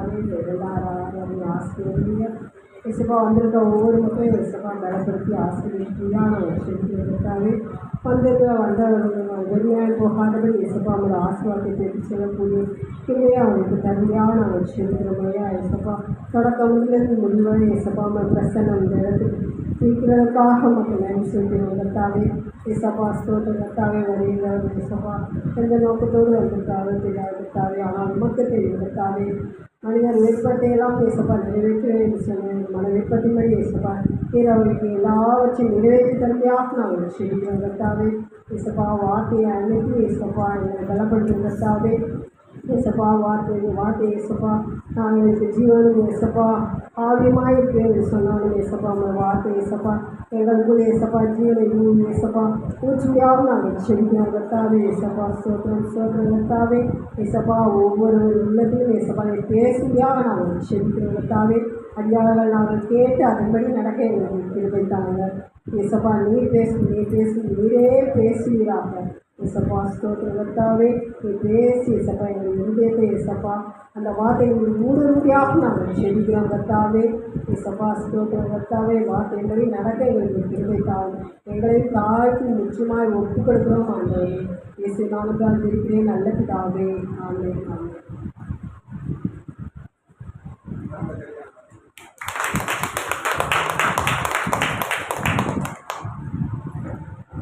கத்தாவே எல்லாரும் ஆசிரியர் இசப்பா வந்திருக்க ஒவ்வொரு மக்களையும் இசப்பா பலப்படுத்தி ஆசிரியர்களாக நாங்கள் செலுத்தியிருக்காவே வந்தவர்கள் வெறுமையாக போகாதபடி இசப்பா அவங்களோட ஆசீர்வாதத்தை தெரிந்து செல்லக்கூடிய கிருமையாக அவங்களுக்கு தகுதியாக நாங்கள் செலுத்துகிறோமையா இசப்பா தொடக்கமிலிருந்து முடிவரை இசப்பா அவங்க பிரசன்னம் இந்த இடத்துக்கு இருக்கிறதுக்காக மக்கள் நன்றி செலுத்தினோம் கத்தாவே இசப்பா ஸ்தோத்திரத்தாவே வருகிறார்கள் இசப்பா எந்த நோக்கத்தோடு வந்திருக்காவே தெரியாதத்தாவே ஆனால் நமக்கு தெரிவித்தாவே மனிதர் விருப்பத்தையெல்லாம் பேசப்பா நிறைவேற்றுவேன் என்று சொன்னேன் மன விருப்பத்தின்படி பேசப்பா அவர்களுக்கு எல்லாவற்றையும் நிறைவேற்றி தன்மையாக நாங்கள் செல்கிறோம் கத்தாவே இசப்பா வார்த்தையை அனுப்பி இசப்பா எங்களை பலப்படுத்தும் இசப்பா வார்த்தை இசப்பா நாங்கள் எனக்கு ஜீவனும் இசப்பா ஆவியமாக இருப்பேன் என்று சொன்னாலும் இசப்பா உங்கள் வார்த்தை இசப்பா எங்களுக்குள்ளே இசப்பா ஜீவனை பூமி இசப்பா ஊற்றுமையாக நாங்கள் செல்கிறோம் கத்தாவே இசப்பா சோத்திரம் கத்தாவே இசப்பா ஒவ்வொரு உள்ளத்திலும் இசப்பா பேசுமையாக நாங்கள் செல்கிறோம் கத்தாவே அடியாளர்கள் நாங்கள் கேட்டு அதன்படி நடக்க எங்களுக்கு திருப்பைத்தாங்க இசப்பா நீர் பேசி நீரே பேசுவீராக இசப்பா ஸ்தோத்திரத்தாவே நீ பேசி இசப்பா எங்கள் இருதயத்தை இசப்பா அந்த வார்த்தைகள் ஊடுருவியாக நாங்கள் செடிக்கிறோம் கத்தாவே இசப்பா ஸ்தோத்திரத்தாவே வார்த்தைகளை நடக்க எங்களுக்கு திருவைத்தாங்க எங்களை தாழ்த்தி நிச்சயமாய் ஒப்புக் கொடுக்கிறோம் ஆண்டவரே இயேசு நாமத்தால் இருக்கிறேன் நல்ல பிதாவே ஆமென் ஆமென்.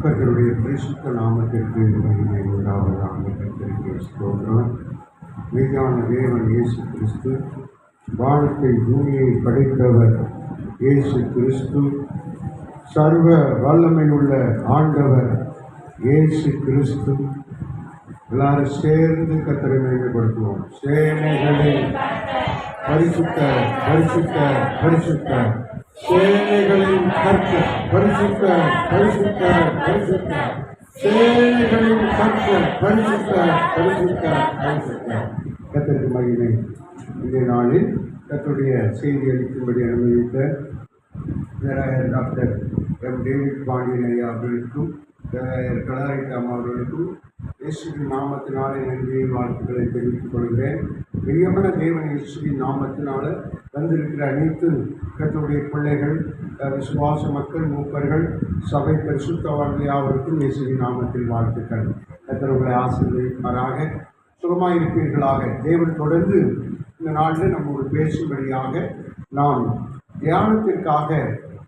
கர்த்தருடைய பரிசுத்த நாமத்திற்கு மகிமை உண்டாவதாக. கர்த்தருக்கு ஸ்தோத்திரம். மெய்யான தேவன் இயேசு கிறிஸ்து, வானத்தை பூமியை படைத்தவர் இயேசு கிறிஸ்து, சர்வ வல்லமையுள்ள ஆண்டவர் இயேசு கிறிஸ்து. எல்லாரும் சேர்ந்து கர்த்தரை மகிமைப்படுத்துவோம். சேனைகளில் பரிசுத்த பரிசுத்த பரிசுத்த சேனைகளின் கர்த்தர் பரிசுத்த பரிசுத்த பரிசுத்த சேனைகளின் கர்த்தர் பரிசுத்த பரிசுத்த பரிசுத்த. கர்த்தருக்கு மகிமை. இந்த நாளில் கர்த்தருடைய செய்தி அளிக்கும்படி அனுமதித்த டாக்டர் எம் டேவிட் பாண்டியன் ஐயா அவர்களுக்கும் கலாரிட்டாம் அவர்களுக்கும் இயேசுவின் நாமத்தினாலே நன்றியை வாழ்த்துக்களை தெரிவித்துக் கொள்கிறேன். பிரியமான தேவன் இயேசுவின் நாமத்தினால வந்திருக்கிற அனைத்து கர்த்தருடைய பிள்ளைகள், விசுவாச மக்கள், மூப்பர்கள், சபை பரிசுத்தவான்கள் யாவருக்கும் இயேசுவின் நாமத்தில் வாழ்த்துக்கள். கர்த்தர் உங்களை ஆசீர்வதிப்பாராக. சுகமாக இருப்பீர்களாக. தேவன் தொடர்ந்து இந்த நாளில் நம்மோடு பேசும்படியாக நாம் தியானத்திற்காக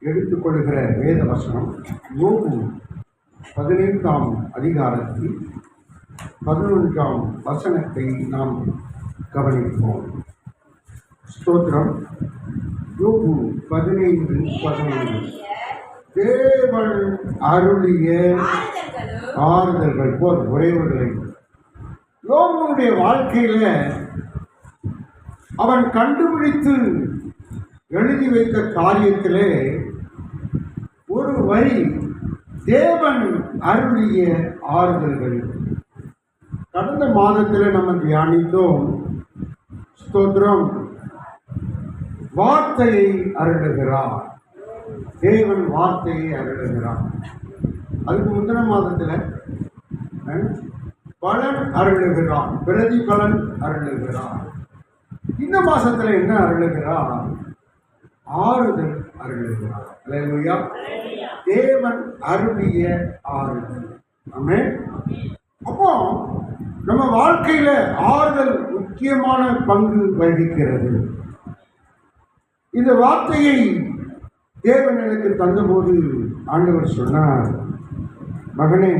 எடுத்துக்கொள்கிற வேத வசனம் யோபு 15ஆம் அதிகாரத்தில் 11ஆம் வசனத்தை நாம் கவனிப்போம். ஸ்தோத்திரம். யோபு 15:11. தேவன் அருளிய ஆறுதல்கள் போல் உரைவுகளை யோபுடைய வாழ்க்கையில அவன் கண்டுபிடித்து எழுதி வைத்த காரியத்திலே ஒரு வரி தேவன் அருளிய ஆறுதல்கள். கடந்த மாதத்தில் நம்ம தியானித்தோம். ஸ்தோத்திரம். வார்த்தையை அருளுகிறார். தேவன் வார்த்தையை அருளுகிறார். அதுக்கு முந்தின மாதத்தில் பலன் அருளுகிறார், பிரதிபலன் அருளுகிறார். இந்த மாசத்துல என்ன அருளுகிறார்? ஆறுதல் அருளுகிறார். அல்லேலூயா. தேவன் அருளிய ஆறுதல். ஆமென். அப்போ நம்ம வாழ்க்கையில ஆறுதல் முக்கியமான பங்கு வகிக்கிறது. இந்த வார்த்தையை தேவன் எனக்கு தந்தபோது ஆண்டவர் சொன்னார், மகனே,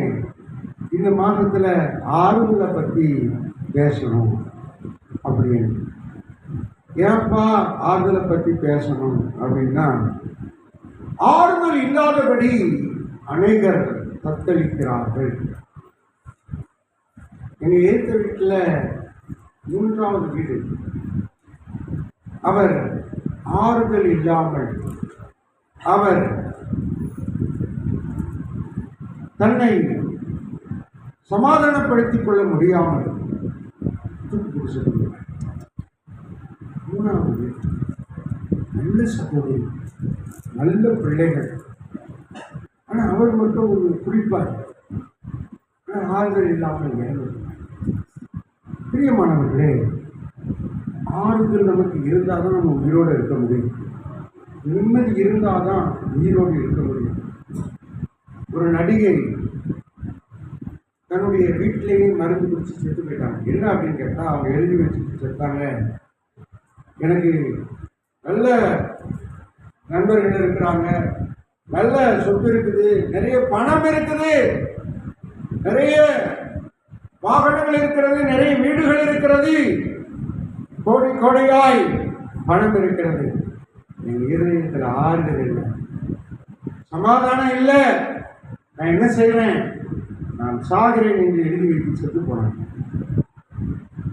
இந்த மாதத்துல ஆறுதலை பத்தி பேசணும் அப்படின்னு. ஏன்பா ஆறுதலை பற்றி பேசணும் அப்படின்னா, ஆறுதல் இல்லாதபடி அநேகர் தத்தளிக்கிறார்கள். எங்க ஏத்த வீட்டில் 3வது வீடு. அவர் ஆறுதல் இல்லாமல், அவர் தன்னை சமாதானப்படுத்திக் கொள்ள முடியாமல் தூக்கு. 3வது நல்ல சகோதரி, நல்ல பிள்ளைகள். ஆனால் அவர் மட்டும் ஒரு குடிப்பார். ஆனால் ஆறுதல் இல்லாமல் வேணும். பிரியமானவர்களே, ஆறுதல் நமக்கு இருந்தால் தான் நம்ம உயிரோடு இருக்க முடியும். நிம்மதி இருந்தால் தான் உயிரோடு இருக்க முடியும். ஒரு நடிகை தன்னுடைய வீட்டிலேயே மருந்து குடிச்சு செத்து போயிட்டாங்க. என்ன அப்படின்னு கேட்டால், அவங்க எழுதி வச்சுட்டு செத்தாங்க, எனக்கு நல்ல நண்பர்கள் இருக்கிறாங்க, நல்ல சொத்து இருக்குது, நிறைய பணம் இருக்குது, நிறைய வாகனங்கள் இருக்கிறது, நிறைய வீடுகள் இருக்கிறது, கோடி கோடியாய் பணம் இருக்கிறது, என் இருதயத்தில் ஆறுதல் இல்லை, சமாதானம் இல்லை, நான் என்ன செய்வேன், நான் சாகிறேன் என்று எழுதி வைத்து செத்து போனேன்.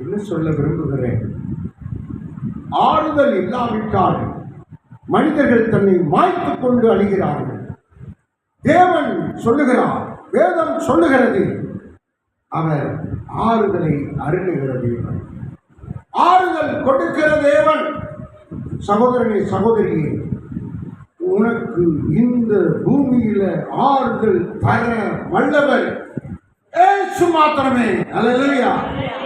என்ன சொல்ல விரும்புகிறேன், ஆறுதல் இல்லாவிட்டால் மனிதர்கள் தன்னை மாய்த்துக் கொண்டு அழிகிறார்கள். தேவன் சொல்லுகிறார், வேதம் சொல்லுகிறது, அவர் ஆறுதலை அருளுகிற தேவன், ஆறுதல் கொடுக்கிற தேவன். சகோதரனே, சகோதரியே, உனக்கு இந்த பூமியில ஆறுதல் தர வல்லவர் இயேசு மாத்திரமே. அல்லேலூயா.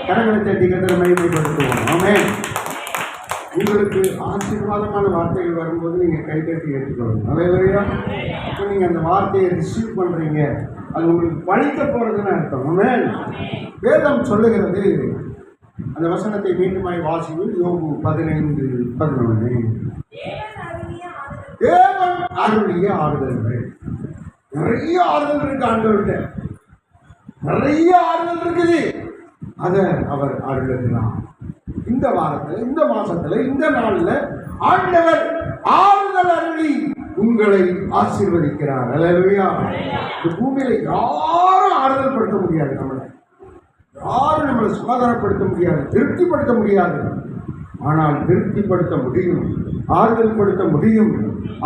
கரங்களை தட்டி கர்த்தரை மகிமைப்படுத்துவோம். ஆமென். உங்களுக்கு ஆசீர்வாதமான வார்த்தைகள் வரும்போது நீங்கள் கைதட்டி ஏற்றுக்கொள்ளணும். அல்லேலூயா. இப்போ நீங்கள் அந்த வார்த்தையை ரிசீவ் பண்ணுறீங்க, அது உங்களுக்கு பழிக்க போகிறதுன்னு அர்த்தம். ஆமென். வேதம் சொல்லுகிறது, அந்த வசனத்தை மீண்டுமாய் வாசியும். யோபு 15:11. தேவன் அருளிய ஆறுதல்கள். நிறைய ஆறுதல் இருக்கு ஆண்டவர்கிட்ட, நிறைய ஆறுதல் இருக்குது. அதை அவர் அருளுகிறார். இந்த வாரத்தில், இந்த மாசத்துல, இந்த நாள்ல ஆண்டவர் ஆறுதல் அருளி உங்களை ஆசீர்வதிக்கிறார். அல்லேலூயா. இந்த பூமியில யாரும் ஆறுதல் படுத்த முடியாது, நம்மளை யாரும் நம்மளை சமாதானப்படுத்த முடியாது, திருப்திப்படுத்த முடியாது. ஆனால் திருப்திப்படுத்த முடியும், ஆறுதல் படுத்த முடியும்,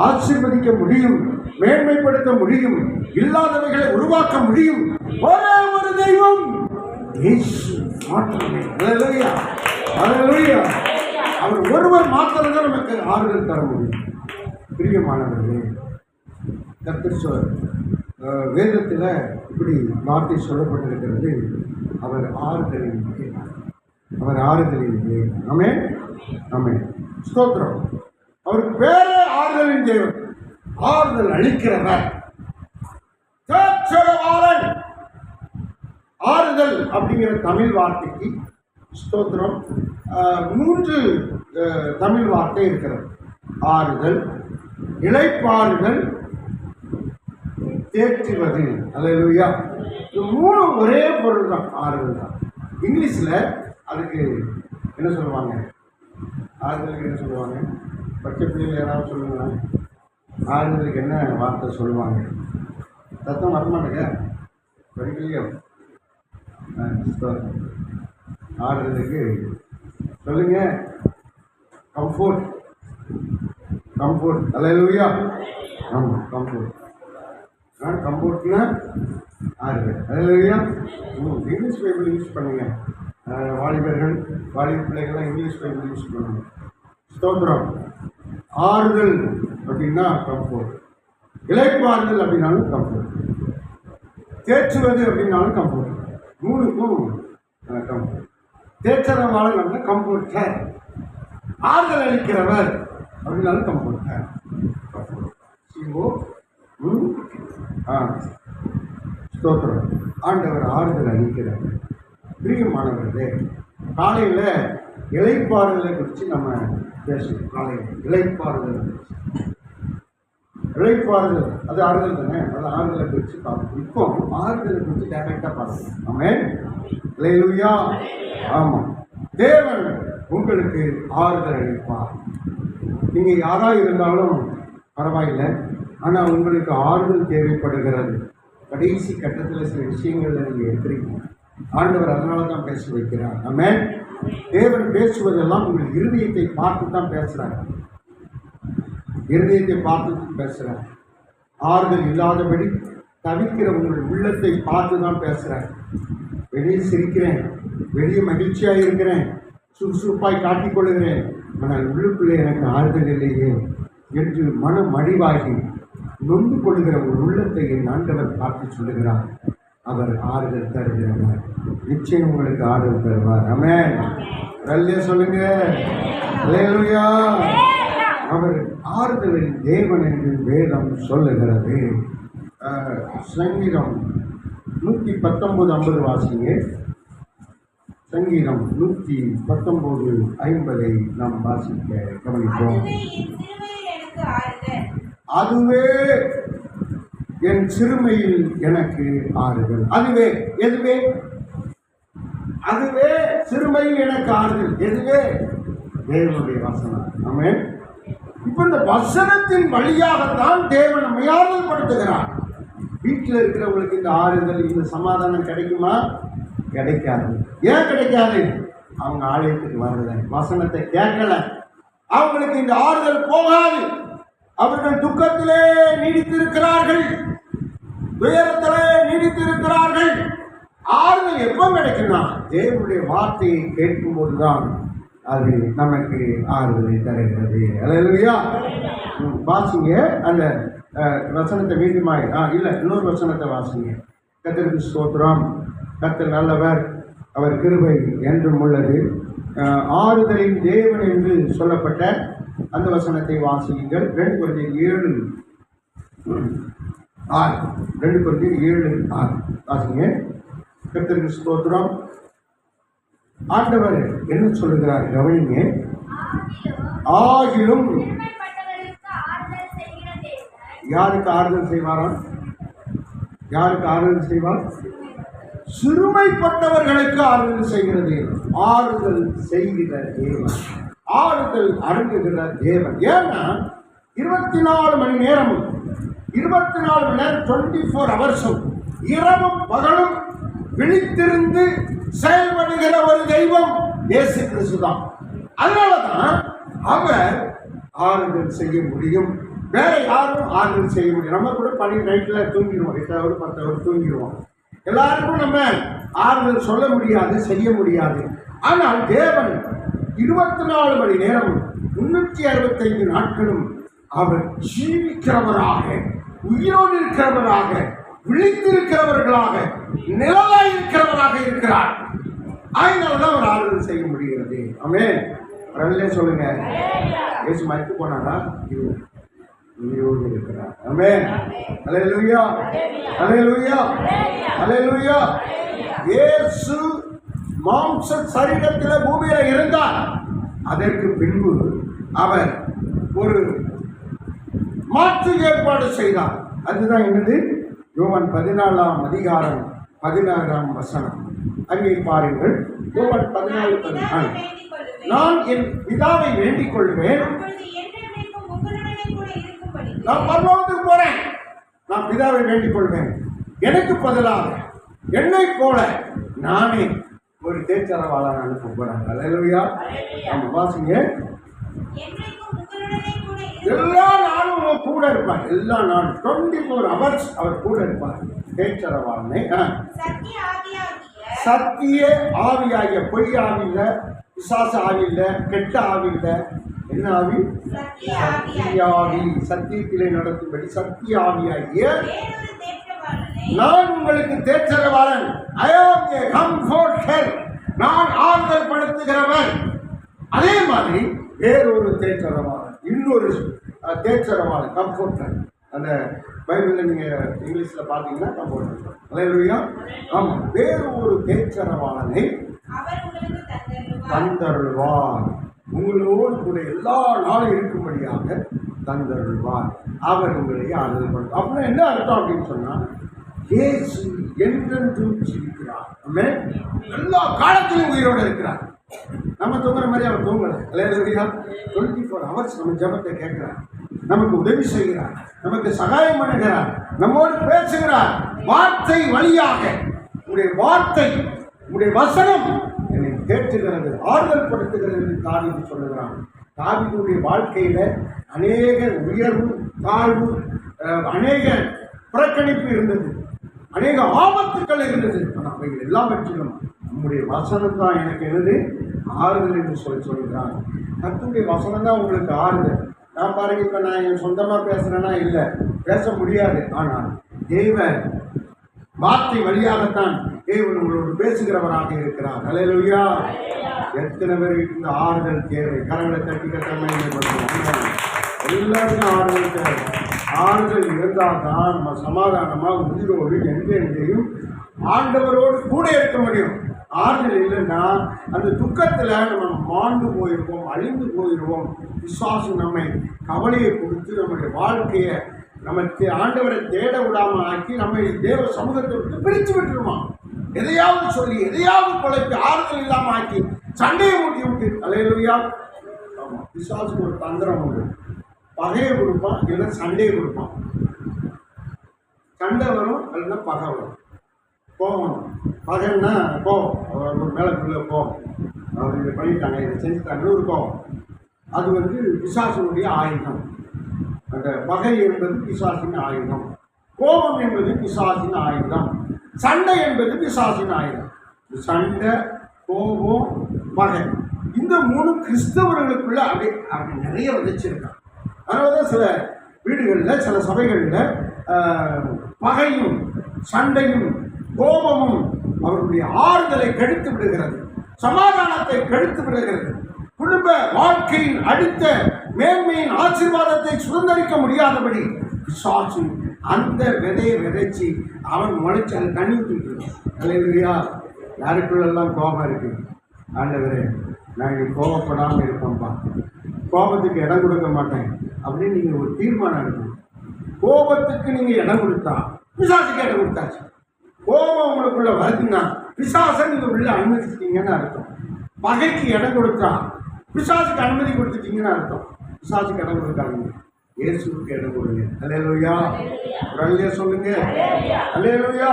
ஆசீர்வதிக்க முடியும், மேன்மைப்படுத்த முடியும், இல்லாதவைகளை உருவாக்க முடியும். ஒரே ஒரு தெய்வம், இயேசு மாத்திரமே. அல்லேலூயா. அல்லேலூயா. அவர் ஒருவர் மாத்திரம் தான் நமக்கு ஆறுதல் தர முடியும். பிரியமானவர்களே, கர்த்தர் வேதத்தில் இப்படி வார்த்தை சொல்லப்பட்டிருக்கிறது, அவர் ஆறுதலின் தேவன், அவர் ஆறுதலின் தேவன். ஆமென், ஆமென். ஸ்தோத்திரம். அவர் பேரே ஆறுதலின் தேவன், ஆறுதல் அளிக்கிறவர், தேற்றரவாளன். ஆறுதல் அப்படிங்கிற தமிழ் வார்த்தைக்கு, ஸ்தோத்திரம், 3 தமிழ் வார்த்தை இருக்கிறது. ஆறுதல், இளைப்பாறுதல், தேற்றுவது. அல்லேலூயா. இது 3 ஒரே பொருள் தான், ஆறுதல் தான். இங்கிலீஷில் அதுக்கு என்ன சொல்லுவாங்க, ஆறுதலுக்கு என்ன சொல்லுவாங்க? பச்சை பிள்ளைகள் யாராவது சொல்லுங்களேன், ஆறுதலுக்கு என்ன வார்த்தை சொல்லுவாங்க? சத்தம் வரமாட்டேங்க, படிக்கலையோ? ஆறுதலுக்கு சொல்லுங்க, கம்ஃபோர்ட். கம்ஃபோர்ட். அல்லேலூயா. ஆமாம், கம்ஃபோர்ட். கம்ஃபோர்ட்னா ஆறுதல். அல்லேலூயா. இங்கிலீஷ் பைபிள் யூஸ் பண்ணுங்க. வாலிபர்கள், வாலிப பிள்ளைகள்லாம் இங்கிலீஷ் பைபிள் யூஸ் பண்ணுங்க. ஸ்தோத்திரம். ஆறுதல் அப்படின்னா கம்ஃபோர்ட், இளைப்பாறுதல் அப்படின்னாலும் கம்ஃபோர்ட், தேற்றுவது அப்படின்னாலும் கம்ஃபோர்ட். 3க்கும் கம்ஃபோர்ட். தேற்றரவாளன் அப்படின்னா கம்ஃபோர்ட்டர், ஆறுதல் அளிக்கிறவர் அப்படின்னாலும் கம்ஃபோர்ட்டர். ஸ்தோத்திரம். ஆண்டவர் ஆறுதல் அளிக்கிறார். பிரியமானவர்களே, காலையில் இளைப்பாறுதலை குறித்து நம்ம பேசுவோம். காலையில் இளைப்பாறுதல், இளைப்பாறுதல் அது ஆறுதல் தானே, அது ஆறுதலை குறித்து பார்ப்போம். இப்போ ஆறுதலை குறித்து டைரக்டாக பார்க்கணும். ஆமென். அல்லேலூயா. ஆமாம், தேவன் உங்களுக்கு ஆறுதல் அளிப்பார். நீங்கள் யாராக இருந்தாலும் பரவாயில்லை, ஆனால் உங்களுக்கு ஆறுதல் தேவைப்படுகிறது. கடைசி கட்டத்தில் சில விஷயங்களில் நீங்கள் எடுத்துருக்கீங்க. ஆண்டவர் அதனால தான் பேச வைக்கிறார். ஆமென். தேவன் பேசுவதெல்லாம் உங்கள் இருதயத்தை பார்த்து தான் பேசுகிறார். இருதயத்தை பார்த்து தான் பேசுகிறார். ஆறுதல் இல்லாதபடி தவிக்கிற உங்கள் உள்ளத்தை பார்த்து தான் பேசுகிறார். வெளியே சிரிக்கிறேன், வெளியே மகிழ்ச்சியாக இருக்கிறேன், சுறுசுறுப்பாய் காட்டிக்கொள்கிறேன், ஆனால் உள்ளுக்குள்ளே எனக்கு ஆறுதல் இல்லையே என்று மனம் மடிவாகி நொந்து கொள்ளுகிற ஒரு உள்ளத்தை என் ஆண்டவர் பார்த்து சொல்லுகிறார். அவர் ஆறுதல் தருகிறவர். நிச்சயம் உங்களுக்கு ஆறுதல் தருவார். ஆமென். நல்ல சொல்லுங்க. அல்லேலூயா. அவர் ஆறுதலின் தேவன் என்று வேதம் சொல்லுகிறது. சங்கீதம் 119:50 வாசிங்க. சங்கீதம் 119:50 நாம் வாசிக்க கவனிப்போம். அதுவே என் சிறுமையில் எனக்கு ஆறுதல். அதுவே எதுவே? அதுவே சிறுமையில் எனக்கு ஆறுதல். எதுவே? தேவனுடைய வசனம். ஆமென். இப்ப இந்த வசனத்தின் வழியாகத்தான் தேவன் நம்மை ஆறுதல் படுத்துகிறார். வீட்டில் இருக்கிறவங்களுக்கு இந்த ஆறுதல், இந்த சமாதானம் கிடைக்குமா? கிடைக்காது. ஏன் கிடைக்காது? அவங்க ஆலயத்துக்கு வரல, வசனத்தை கேட்கல. அவங்களுக்கு இந்த ஆறுதல் போகாது. அவர்கள் துக்கத்திலே நீடித்திருக்கிறார்கள், துயரத்திலே நீடித்திருக்கிறார்கள். ஆறுதல் எப்போ கிடைக்கும்னா தேவனுடைய வார்த்தையை கேட்கும் போதுதான் அது நமக்கு ஆறுதலை தருகிறது. அல்லேலூயா. வாசிங்க அந்த வசனத்தை மீண்டுமாய் இல்லை இன்னொரு வசனத்தை வாசிங்க. கர்த்தருக்கு ஸ்தோத்திரம். கர்த்தர் நல்லவர், அவர் கிருபை என்றும் உள்ளது. ஆறுதலின் தேவன் என்று சொல்லப்பட்ட அந்த வசனத்தை வாசியுங்கள். 2 Corinthians 7:6 வாசிங்க. கர்த்தருக்கு ஸ்தோத்திரம். ஆண்டவர் என்ன சொல்லுகிறார் கவனிங்க. ஆகிலும் யாருக்கு ஆறுதல் செய்வாராம்? யாருக்கு ஆறுதல் செய்வார்? சிறுமைப்பட்டவர்களுக்கு ஆறுதல் செய்கிறது. ஆறுதல் செய்கிற தேவன், ஆறுதல் அருங்குகிற தேவன். ஏன்னா 24 மணி நேரமும் 24 மணி நேரம் 24 ஹவர்ஸும் இரவும் பகலும் விழித்திருந்து செயல்படுகிற ஒரு தெய்வம் இயேசு கிறிஸ்து தான். அதனாலதான் அவர் ஆறுதல் செய்ய முடியும். வேற யாரும் ஆறுதல் செய்ய முடியும். நம்ம கூட நைட்டில் தூங்கிடுவோம், 8 hour 10 hour தூங்கிடுவோம். எல்லாருக்கும் நம்ம ஆறுதல் சொல்ல முடியாது, செய்ய முடியாது. ஆனால் தேவன் 24 மணி நேரமும் 365 நாட்களும் அவர் ஜீவிக்கிறவராக, உயிரோடு இருக்கிறவராக, விழித்திருக்கிறவர்களாக, நிழலாய் இருக்கிறவராக இருக்கிறார். அதனாலதான் அவர் ஆறுதல் செய்ய முடிகிறது. ஆமென். நல்ல சொல்லுங்க. இயேசு மரித்து போனாரா? உயிரோடு இருக்கிறார். ஆமென். அல்லேலூயா. அல்லேலூயா. அல்லேலூயா. இயேசு மாம்ச சரீரத்தில் பூமியில இருந்தார். அதற்கு பின்பு அவர் ஒரு மாற்று ஏற்பாடு செய்தார். அதுதான் என்னது? யோவான் 14:16 அங்கே பாருங்கள். யோவான் 14:16 நான் என் பிதாவை வேண்டிக் கொள்வேன். நான் பரலோகத்துக்கு போறேன். நான் பிதாவை வேண்டிக் கொள்வேன். எனக்கு பதிலாக என்னை போல நானே ஒரு தேச்சரவாளன் அனுப்ப போறேன். அல்லேலூயா. நம்ம வாசிங்க. எல்லா நாளும் கூட இருப்பார். எல்லா நாளும் 24 hours அவர் கூட இருப்பார். தேச்சரவாளனை சத்திய ஆவியாகிய, பொய் ஆவி இல்ல, பிசாச ஆவி இல்ல, கெட்ட ஆவி இல்ல, என்ன ஆவி? சத்திய ஆவி. சத்தியத்திலே நடத்தும்படி சத்திய ஆவியாகிய நான் உங்களுக்கு தேச்சரவாளன். I am a comforter. நான் ஆறுதல் படுத்துகிறவன். அதே மாதிரி வேறொரு தேச்சரவாளன், இன்னொரு தேச்சரவாளன், கம்ஃபோர்டர். அந்த பைபிளில் நீங்கள் இங்கிலீஷில் பார்த்தீங்கன்னா கம்ஃபோர்டர். அல்லேலூயா. ஆமாம், வேறு ஒரு தேச்சரவாளனை தந்தருள்வார். உங்களோடு கூட எல்லா நாளும் இருக்கும்படியாக தந்தருள்வார். அவர் உங்களை ஆறுதல் பண்ணுவார். அப்படின்னா என்ன அர்த்தம் அப்படின்னு சொன்னால், இயேசு என்றென்றும் ஜீவிக்கிறார். எல்லா காலத்திலும் உயிரோடு இருக்கிறார். நம்ம தூங்குற மாதிரி அவர் தூங்கலை. அல்லேலூயா. 24 hours நம்ம ஜெபத்தை கேட்கிறார், நமக்கு உதவி செய்கிறார், நமக்கு சகாயம் பண்ணுகிறார், நம்மோடு பேசுகிறார். வார்த்தை வழியாக உங்களுடைய வார்த்தை, உங்களுடைய வசனம் என்னை தேற்றுகிறது, ஆறுதல் படுத்துகிறது என்று தாவீது சொல்லுகிறான். தாவீதுடைய வாழ்க்கையில அநேக உயர்வு தாழ்வு, அநேக புறக்கணிப்பு இருந்தது, அநேக ஆபத்துக்கள் இருந்தது. ஆனால் அவைகள் எல்லாவற்றிலும் நம்முடைய வசனம் தான் எனக்கு என்னது ஆறுதல் என்று சொல்கிறான். கர்த்தருடைய வசனம் தான் உங்களுக்கு ஆறுதல். நான் பாருங்க, இப்போ நான் என் சொந்தமாக பேசுகிறேன்னா இல்லை, பேச முடியாது. ஆனால் தேவன் வார்த்தை வழியாகத்தான் தேவன் உங்களோடு பேசுகிறவராக இருக்கிறார். அல்லேலூயா. எத்தனை பேருக்கு இந்த ஆறுதல் தேவை? கரங்களை தட்டி கட்டமைப்படுத்தும். எல்லாருக்கும் ஆறுதல் தேவை. ஆறுதல் இருந்தால் தான் நம்ம சமாதானமாக உயிரோடு எங்கெங்கையும் ஆண்டவரோடு கூட இருக்க முடியும். ஆறுதல் இல்லைன்னா அந்த துக்கத்தில் நம்ம மாண்டு போயிடுவோம், அழிந்து போயிடுவோம். விசுவாசம் நம்மை கவலையை கொடுத்து நம்முடைய வாழ்க்கையை நம்ம ஆண்டவரை தேட விடாமல் ஆக்கி நம்ம தேவ சமூகத்தை விட்டு பிரித்து விட்டுருவோம். எதையாவது சொல்லி எதையாவது குழைப்பி ஆறுதல் இல்லாமல் ஆக்கி சண்டையை மூட்டி விட்டு. அல்லேலூயா. ஆமாம், விசுவாசுக்கு ஒரு தந்திரம் உண்டு. பகையை கொடுப்பான், இல்லைன்னா சண்டையை கொடுப்பான். சண்டை வரும், இல்லைன்னா பகை வரும். கோவம், பகைன்னா கோவம், ஒரு மேலக்குள்ள கோவம், அவர் இதை பண்ணிட்டாங்க, இதை செஞ்சுட்டாங்க, ஒரு கோவம். அது வந்து பிசாசினுடைய ஆயுதம். அந்த பகை என்பது பிசாசின் ஆயுதம். கோபம் என்பது பிசாசின் ஆயுதம். சண்டை என்பது பிசாசின் ஆயுதம். சண்டை, கோபம், பகை, இந்த மூணு கிறிஸ்தவர்களுக்குள்ள அப்படி நிறைய விதைச்சிருக்காங்க. அதனால சில வீடுகளில் சில சபைகளில் பகையும் சண்டையும் கோபமும் அவர்களுடைய ஆறுதலை கெடுத்து விடுகிறது, சமாதானத்தை கெடுத்து விடுகிறது. குடும்ப வாழ்க்கையின் அடுத்த மேன்மையின் ஆசீர்வாதத்தை சுதந்திரிக்க முடியாதபடி பிசாசு அந்த விதையை விதைச்சி அவன் முளைச்சி அதை தண்ணி ஊற்றிட்டு. அல்லேலூயா. யாருக்குள்ளெல்லாம் கோபம் இருக்கு? ஆண்டவரே, நாங்கள் கோபப்படாமல் இருப்போம்ப்பா, கோபத்துக்கு இடம் கொடுக்க மாட்டேன் அப்படின்னு நீங்கள் ஒரு தீர்மானம் எடுக்கணும். கோபத்துக்கு நீங்கள் இடம் கொடுத்தா பிசாசுக்கு இடம் கொடுத்தாச்சு. கோபம் உங்களுக்குள்ள வருதுன்னா பிசாசை நீங்கள் உள்ள அனுமதிச்சிட்டீங்கன்னு அர்த்தம். பகைக்கு இடம் கொடுத்தா பிசாசுக்கு அனுமதி கொடுத்துட்டீங்கன்னு அர்த்தம். பிசாசுக்கு இடம் கொடுக்காதீங்க, இயேசுவுக்கு இடம் கொடுங்க. அல்லேலூயா. ஒரு அல்லேலூயா சொல்லுங்க. அல்லேலூயா.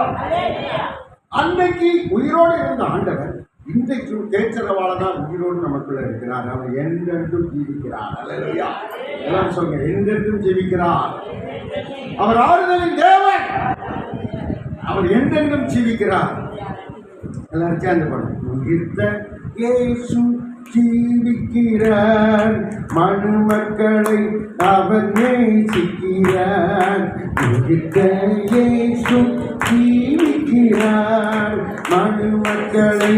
அன்னைக்கு உயிரோடு இருந்த ஆண்டவர் இன்றைக்கும் கேட்கிறவால தான் உயிரோடு நமக்குள்ள இருக்கிறார். அவர் என்றென்றும் ஜீவிக்கிறார். அல்லேலூயா. எல்லாம் சொல்லுங்க, என்றென்றும் ஜீவிக்கிறார். அவர் ஆறுதலின் தேவன். அவர் என்றென்றும் ஜீவிக்கிறார். எல்லாரும் சேர்ந்து பாருங்க. உயிர்த்த இயேசு ஜீவிக்கிறார், மனு மக்களை அவர் நேசிக்கிறார். உயிர்த்த இயேசு ஜீவிக்கிறார், மனு மக்களை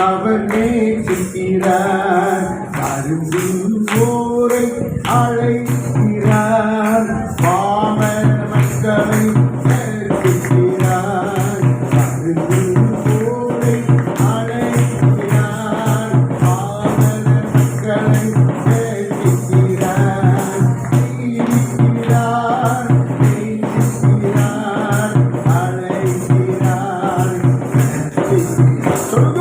அவர் நேசிக்கிறார். அருந்தோரை அழைக்கிறார், பாமர மக்களை நேசிக்கிறார். அருந்தோரை அழைக்கிறார், பாமர மக்களை நேசிக்கிறார். ஜீவிக்கிறார், நேசிக்கிறார், அழைக்கிறார். சொல்லுங்க.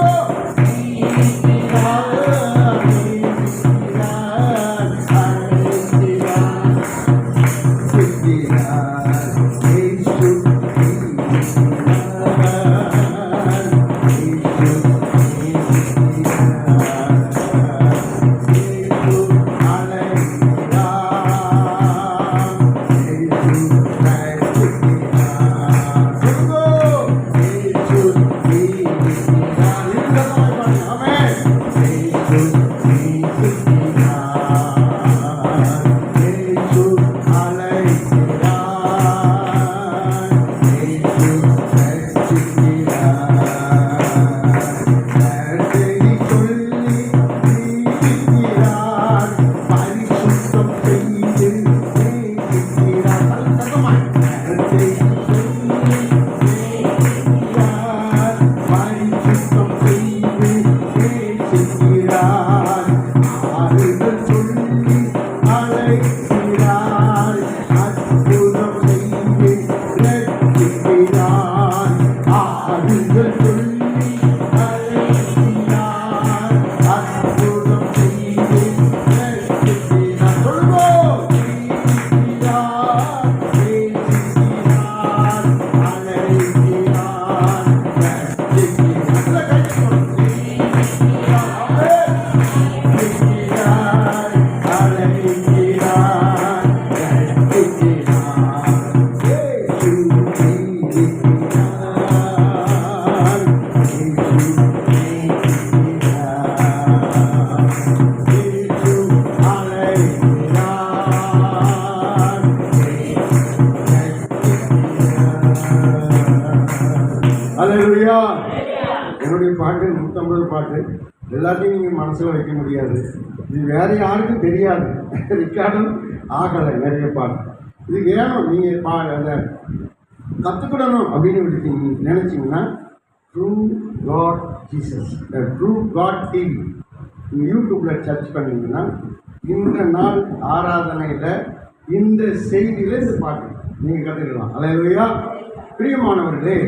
அல்லேலூயா. என்னுடைய பாட்டு 150 பாட்டு எல்லாத்தையும் நீங்கள் மனசில் வைக்க முடியாது. இது வேற யாருக்கும் தெரியாது. ரெக்கார்டும் ஆகலை நிறைய பாட்டு. இது வேணும், நீங்கள் அதை கற்றுக்கிடணும் அப்படின்னு நினச்சிங்கன்னா true God Jesus, true God TV யூடியூப்பில் சர்ச் பண்ணிங்கன்னா இந்த நாள் ஆராதனையில் இந்த செய்தியில் இந்த பாட்டு நீங்கள் கற்றுக்கலாம். அல்லேலூயா. பிரியமானவர்களே,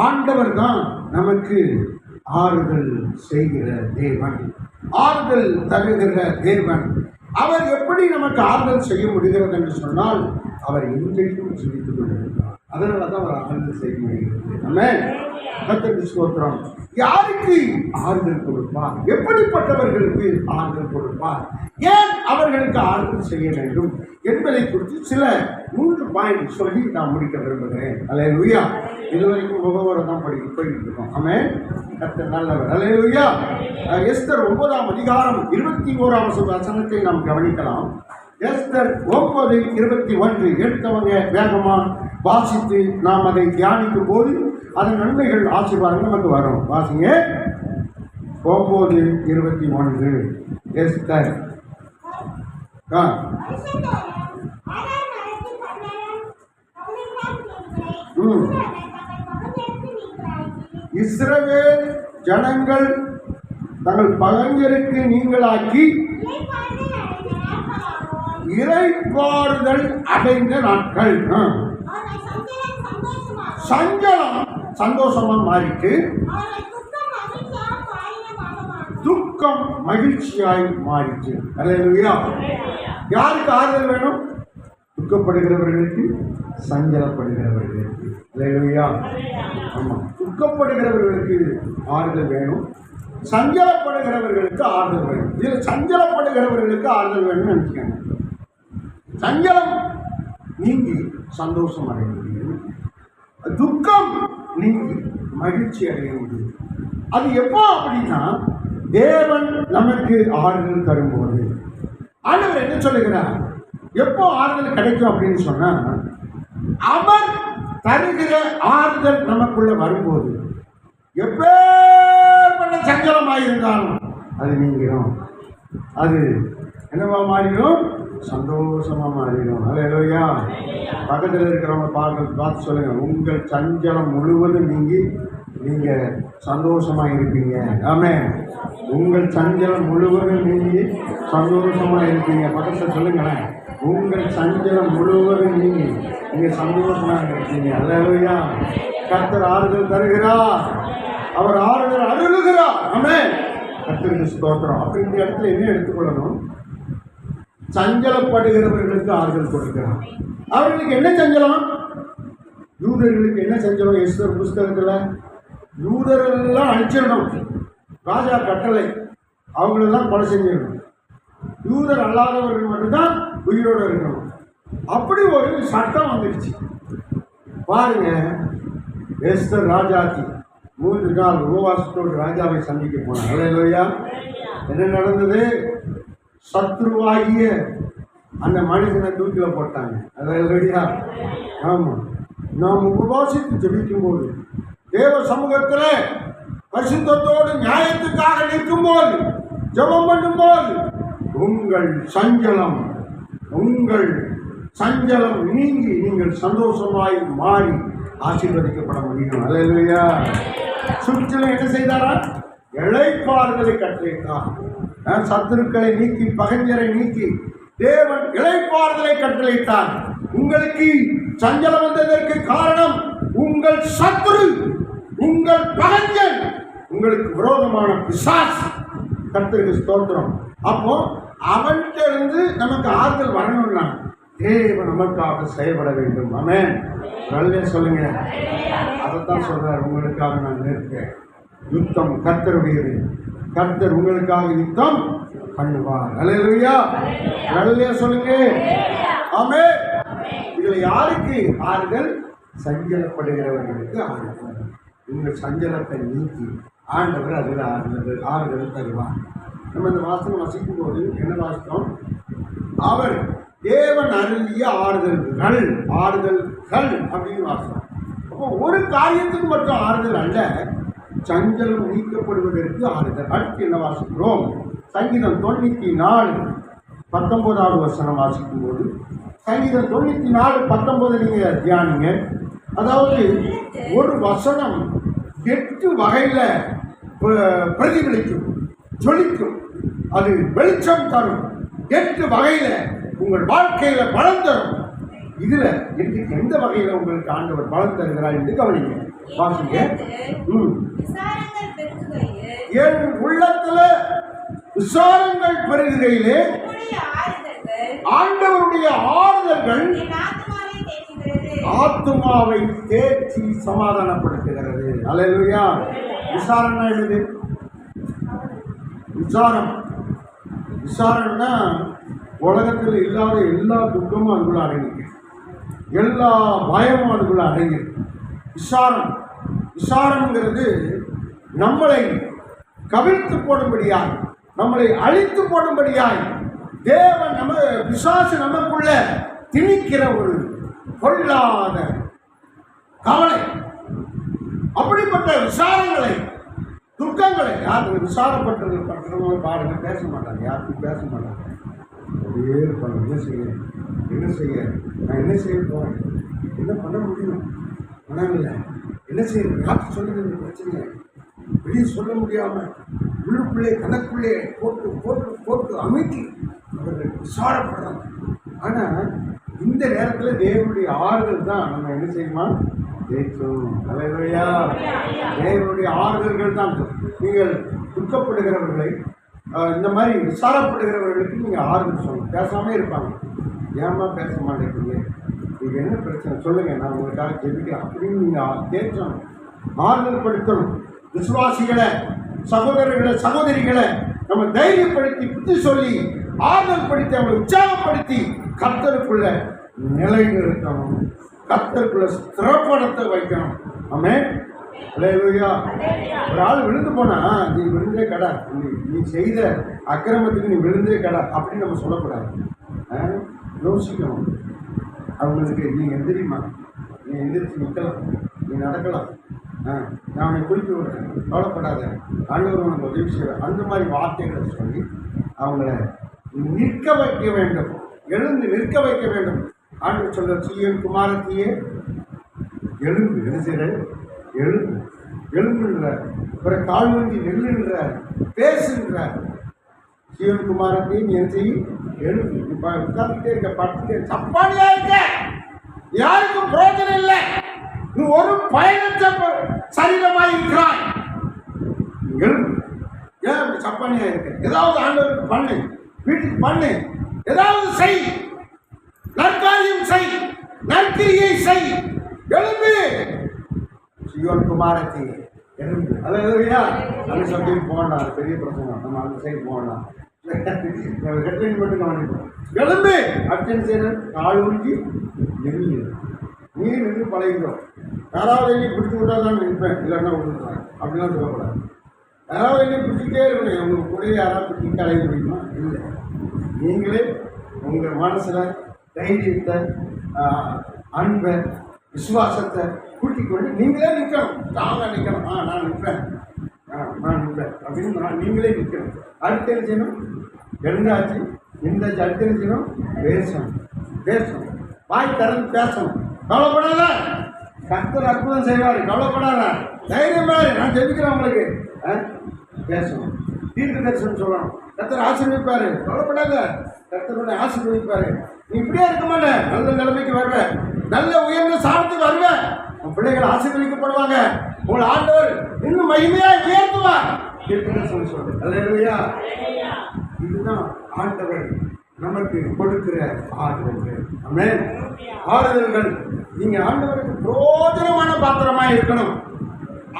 ஆண்டவர் தான் நமக்கு ஆறுதல் செய்கிற தேவன், ஆறுதல் தருகிற தேவன். அவர் எப்படி நமக்கு ஆறுதல் செய்ய முடிகிறது என்று சொன்னால் அவர் இன்றைக்கும் சிரித்துக் கொண்டிருக்கிறார். அதனால தான் அவர் ஆறுதல் செய்ய முடிகிறது. ஆமென். கர்த்தருக்கு ஸ்தோத்திரம். யாருக்கு ஆறுதல் கொடுப்பார்? எப்படிப்பட்டவர்களுக்கு ஆறுதல் கொடுப்பார்? ஏன் அவர்களுக்கு ஆறுதல் செய்ய வேண்டும் என்பதை குறித்து சில 3 பாயிண்ட் சொல்லி நான் முடிக்க விரும்புகிறேன். அல்லேலூயா. இதுவரைக்கும் முகவரை தான் போயிட்டு இருக்கோம். ஆமென். கர்த்தர் நல்லவர். அல்லேலூயா. எஸ்தர் 9ஆம் அதிகாரம் 21ஆம் வசனத்தை நாம் கவனிக்கலாம். எஸ்தர் 9:21 எடுத்தவங்க வேகமா வாசித்து நாம் அதை தியானிக்கும் போது அதன் நன்மைகள் ஆசீர்வாதம் நமக்கு வரும். வாசிங்க. 9:21 எஸ்தர். இஸ்ரவேல் ஜனங்கள் தங்கள் பகைஞருக்கு நீங்களாக்கி இறைப்பாறுதல் அடைந்த நாட்கள். சஞ்சலம் சந்தோஷமா மாறிட்டு, துக்கம் மகிழ்ச்சியாய் மாறிட்டு. அல்லேலூயா. யாருக்கு ஆறுதல் வேணும்? துக்கப்படுகிறவர்களுக்கு, சஞ்சலப்படுகிறவர்களுக்கு. அல்லேலூயா. ஆமா, துக்கப்படுகிறவர்களுக்கு ஆறுதல் வேணும், சஞ்சலப்படுகிறவர்களுக்கு ஆறுதல் வேணும். இதில் சஞ்சலப்படுகிறவர்களுக்கு ஆறுதல் வேணும்னு நினைச்சுக்கணும். சஞ்சலம் நீங்கி சந்தோஷம் அடைய முடியும், துக்கம் நீங்கி மகிழ்ச்சி அடைய முடியும். அது எப்போ அப்படின்னா தேவன் நமக்கு ஆறுதல் தரும்போது. ஆண்டவர் என்ன சொல்லுகிறார்? எப்போ ஆறுதல் கிடைக்கும் அப்படின்னு சொன்னா அவர் தருகிற ஆறுதல் நமக்குள்ள வரும்போது எப்பேற்பட்ட சஞ்சலமாயிருந்தாலும் அது நீங்கிடும். அது என்னவா மாறிடும்? சந்தோஷமா மாறிடும். அல்லேலூயா. பக்கத்தில் இருக்கிறவங்க பார்த்து சொல்லுங்க, உங்கள் சஞ்சலம் முழுவதும் நீங்கி நீங்க சந்தோஷமா இருப்பீங்க. ஆமென். உங்கள் சஞ்சலம் முழுவதும் நீங்கி சந்தோஷமா இருப்பீங்க. பக்கத்தில் சொல்லுங்களேன், உங்கள் சஞ்சலம் முழுவதும் நீங்கி நீங்க சந்தோஷமா இருப்பீங்க. அல்லேலூயா. கர்த்தர் ஆறுதல் தருகிறார், அவர் ஆறுதல் அருளுகிறார். ஆமென். கர்த்தருக்கு ஸ்தோத்திரம். அப்ப இந்த இடத்துல என்ன எடுத்துக்கொள்ளணும்? சஞ்சலப்படுகிறவர்களுக்கு ஆறுதல் கொடுக்கிறார். அவர்களுக்கு என்ன சஞ்சலம்? யூதர்களுக்கு என்ன சஞ்சலம்? எஸ்தர் புஸ்தகத்துல யூதரெல்லாம் அழிச்சிடணும், ராஜா கட்டளை, அவங்களெல்லாம் கொலை செஞ்சிடணும், யூதர் அல்லாதவர்கள் மட்டும்தான் உயிரோடு இருக்கணும். அப்படி ஒரு சட்டம் வந்துடுச்சு பாருங்க. எஸ்தர் ராஜாத்தி 3 நாள் உபவாசத்தோடு ராஜாவை சந்திக்க போனார். அல்லேலூயா. என்ன நடந்தது? சத்ருவாகிய அந்த மனுஷனை தூக்கில போட்டாங்க. அல்லேலூயா. ஆமாம். நாம் உபவாசித்து ஜெபிக்கும் போது, தேவ சமூகத்தில் பரிசுத்தத்தோடு நியாயத்துக்காக நிற்கும் போது, ஜெபம் பண்ணும் போது உங்கள் சஞ்சலம் நீங்கி நீங்கள் சந்தோஷமாய் மாறி ஆசீர்வதிக்கப்பட முடியும். அல்லேலூயா. சுற்றிலும் என்ன செய்தாரா? இளைப்பாறுதலை கட்டளையிட்டார். சத்துருக்களை நீக்கி, பகைஞரை நீக்கி தேவன் இளைப்பாறுதலை கட்டளையிட்டார். உங்களுக்கு சஞ்சலம் வந்ததற்கு காரணம் உங்கள் சத்துரு, உங்கள் பகைஞன், உங்களுக்கு விரோதமான பிசாசு. கர்த்தருக்கு ஸ்தோத்திரம். அப்போ அவன்கிட்ட இருந்து நமக்கு ஆறுதல் வரணும்னா தேவன் நமக்காக செயல்பட வேண்டும். ஆமென். நல்ல சொல்லுங்க. அதைத்தான் சொல்றார், உங்களுக்காக நான் நிற்பேன். யுத்தம் கர்த்தருடையது, கர்த்தர் உங்களுக்காக யுத்தம் பண்ணுவார். அல்லேலூயா. நல்ல சொல்லுங்க. ஆமென். இதுல யாருக்கு ஆறுதல்? சஞ்சலப்படுகிறவர்களுக்கு ஆறுதல். உங்கள் சஞ்சலத்தை நீக்கி ஆண்டவர் அதில் ஆறுதல் தருவார். நம்ம இந்த வாசகம் வசிக்கும் போது என்ன வாசித்தோம்? அவர் தேவன் அருளிய ஆறுதல்கள் அப்படின்னு வாசம். அப்போ ஒரு காரியத்துக்கு மட்டும் ஆறுதல் ஆறுதல் அல்ல, சஞ்சலம் நீக்கப்படுவதற்கு ஆறுதல். அடுத்து என்ன வாசிக்கிறோம்? சங்கீதம் 94:19 வசனம் வாசிக்கும் போது, சங்கீதம் 94:19 நீங்க தியானிங்க. அதாவது ஒரு வசனம் 8 வகையில பிரதிபலிக்கும், ஜொலிக்கும், அது வெளிச்சம் தரும். 8 வகையில உங்கள் வாழ்க்கையில பலம் தரும். இதுல எந்த வகையில உங்களுக்கு ஆண்டவர் பலம் தருகிறார் என்று கவனிங்க, வாசிங்க. என் உள்ளத்துல விசாரங்கள் பெருகுகையிலே ஆண்டவருடைய ஆறுதல்கள் ஆத்துமாவை தேற்றி சமாதானப்படுத்துகிறது. அல்லேலூயா. விசாரணை எழுது. விசாரணைனா உலகத்தில் இல்லாத எல்லா துக்கமும் அதுக்குள்ள அடங்கிருக்கு, எல்லா பயமும் அதுக்குள்ள அடங்கிருக்கு. விசாரணைங்கிறது நம்மளை கவிழ்த்து போடும்படியாய், நம்மளை அழித்து போடும்படியாய் தேவன் பிசாசு நமக்குள்ள திணிக்கிற ஒரு கொள்ளாத கவலை. அப்படிப்பட்ட விசாரங்களை, துக்கங்களை யார் விசாரப்பட்டது பண்றவங்க பாருங்க, பேச மாட்டாங்க, யாருக்கும் பேச மாட்டாங்க. அப்படியே இருப்பாங்க. என்ன செய்ய நான் என்ன செய்ய போறேன், என்ன பண்ண முடியும், பணம் இல்லை, என்ன செய்ய யாருக்கு சொல்லுங்க பிரச்சனை, வெளியே சொல்ல முடியாம உள்ளுக்குள்ளே தனக்குள்ளே போட்டு போட்டு போட்டு அமைக்கி அவர்கள் விசாரப்படுறாங்க. ஆனால் இந்த நேரத்தில் தேவனுடைய ஆறுதல் தான் நம்ம என்ன செய்யுமா ஜெயிச்சோம். அல்லேலூயா. தேவனுடைய ஆறுதல்கள் தான். நீங்கள் துக்கப்படுகிறவர்களை, இந்த மாதிரி விசாரப்படுகிறவர்களுக்கு நீங்கள் ஆறுதல் சொல்லணும். பேசாமே இருப்பாங்க. ஏமா பேச மாட்டேங்கிறீங்க, நீங்கள் என்ன பிரச்சனை சொல்லுங்கள், நான் உங்களுக்காக ஜெபிக்கிறேன் அப்படின்னு நீங்கள் கேட்கணும், ஆறுதல் படுத்தணும். விசுவாசிகளை, சகோதரர்களை, சகோதரிகளை நம்ம தைரியப்படுத்தி புத்தி சொல்லி ஆறுதல் படுத்தி அவங்களை உற்சாகப்படுத்தி கர்த்தருக்குள்ள நிலைநிறுத்தணும், கர்த்தருக்குள்ள ஸ்திரப்படுத்த வைக்கணும். ஆமென். அல்லேலூயா. ஒரு ஆள் விழுந்து போனா நீ விழுந்தே கடை, நீ செய்த அக்கிரமத்துக்கு நீ விழுந்தே கடை அப்படின்னு நம்ம சொல்லக்கூடாது. யோசிக்கணும். அவங்களுக்கு நீ எந்திரிமா, நீ எந்திரிச்சு நிற்கலாம், நீ நடக்கலாம், நான் உன்னை குறித்து விடுறேன், கவலைப்படாத, ஆண்டவர் உனக்கு உதவி செய்வேன், அந்த மாதிரி வார்த்தைகளை சொல்லி அவங்கள நிற்க வைக்க வேண்டும், எழுந்து நிற்க வைக்க வேண்டும். ஆண்டவர் சொல்ற சீயோன் குமாரத்தியே எழுந்து, எழுதுகிறேன், எழுந்து எழுந்துன்றார், பிற கால் வண்டி நெல்லுன்றார், பேசுன்றார். சீயோன் குமாரத்தியே நீ என் செய்ய எழுந்து. இப்போ உட்கார்ந்துட்டே இருக்க, படுத்துட்டே சப்பானியா இருக்க, யாருக்கும் பிரயோஜனம் இல்லை, நீ ஒரு பயனற்ற சரீரமாக இருக்கிறாய், எழுந்து. ஏன் அப்படி சப்பானியா இருக்க? ஏதாவது ஆண்டவருக்கு பண்ணு, வீட்டுக்கு பண்ணு, ஏதாவது செய், நற்காரியம் செய், நற்கிரியை செய், எழுந்து. சீயோன் குமாரத்தி எழுந்து. அல்லேலூயா. அந்த சப்ஜெக்ட் போகலாம், பெரிய பிரச்சனை, நம்ம அந்த சைடு போகலாம். ஹெட்லைன் மட்டும் கவனிப்போம். எழுந்து அர்ச்சனை செய்யணும், கால் ஊற்றி நெல்லு, நீ நின்று பழகிடும். யாராவது எண்ணி பிடிச்சி விட்டா தான் நிற்பேன், இல்லைன்னா விட்டுருக்காங்க அப்படிலாம் சொல்லக்கூடாது. யாராவது எண்ணி பிடிச்சிக்கிட்டே இருக்கணும். உங்களுக்கு கூட யாராவது பிடிச்சி அலைய முடியுமா? இல்லை. நீங்களே உங்கள் மனசில் தைரியத்தை, அன்பை, விசுவாசத்தை கூட்டிக் கொண்டு நீங்களே நிற்கணும். தாங்க நிற்கணும். நான் நிற்பேன், நான் நிற்பேன் அப்படின்னு நீங்களே நிற்கணும். அடுத்து என்ன செய்யணும்? எழுந்தாச்சு, இந்த அடுத்து என்ன செய்யணும்? பேசணும், வாய் திறந்து பேசணும். கவலைப்படாத, கர்த்தர் அற்புதம் செய்வார், கவலைப்படாத, தைரியமா நான் ஜெபிக்கிறேன். உங்களுக்கு பேசணும், தீர்க்க தரிசனம் சொல்லணும், கர்த்தர் ஆசீர்வதிப்பாரு, கவலைப்படாத, கர்த்தருடைய ஆசீர்வதிப்பாரு. நீ இப்படியே இருக்க மாட்டேன், நல்ல நிலைமைக்கு வருவேன், நல்ல உயர்ந்த சாதத்துக்கு வருவேன், உன் பிள்ளைகள் ஆசீர்வதிக்கப்படுவாங்க, உங்கள் ஆண்டவர் இன்னும் மகிமையா உயர்த்துவார். சொல்லு. அல்லேலூயா. இதுதான் ஆண்டவர் நமக்கு கொடுக்கிற ஆறுதல்கள். ஆமென். ஆறுதல்கள். நீங்க ஆண்டவருக்கு பிரோஜனமான பாத்திரமா இருக்கணும்.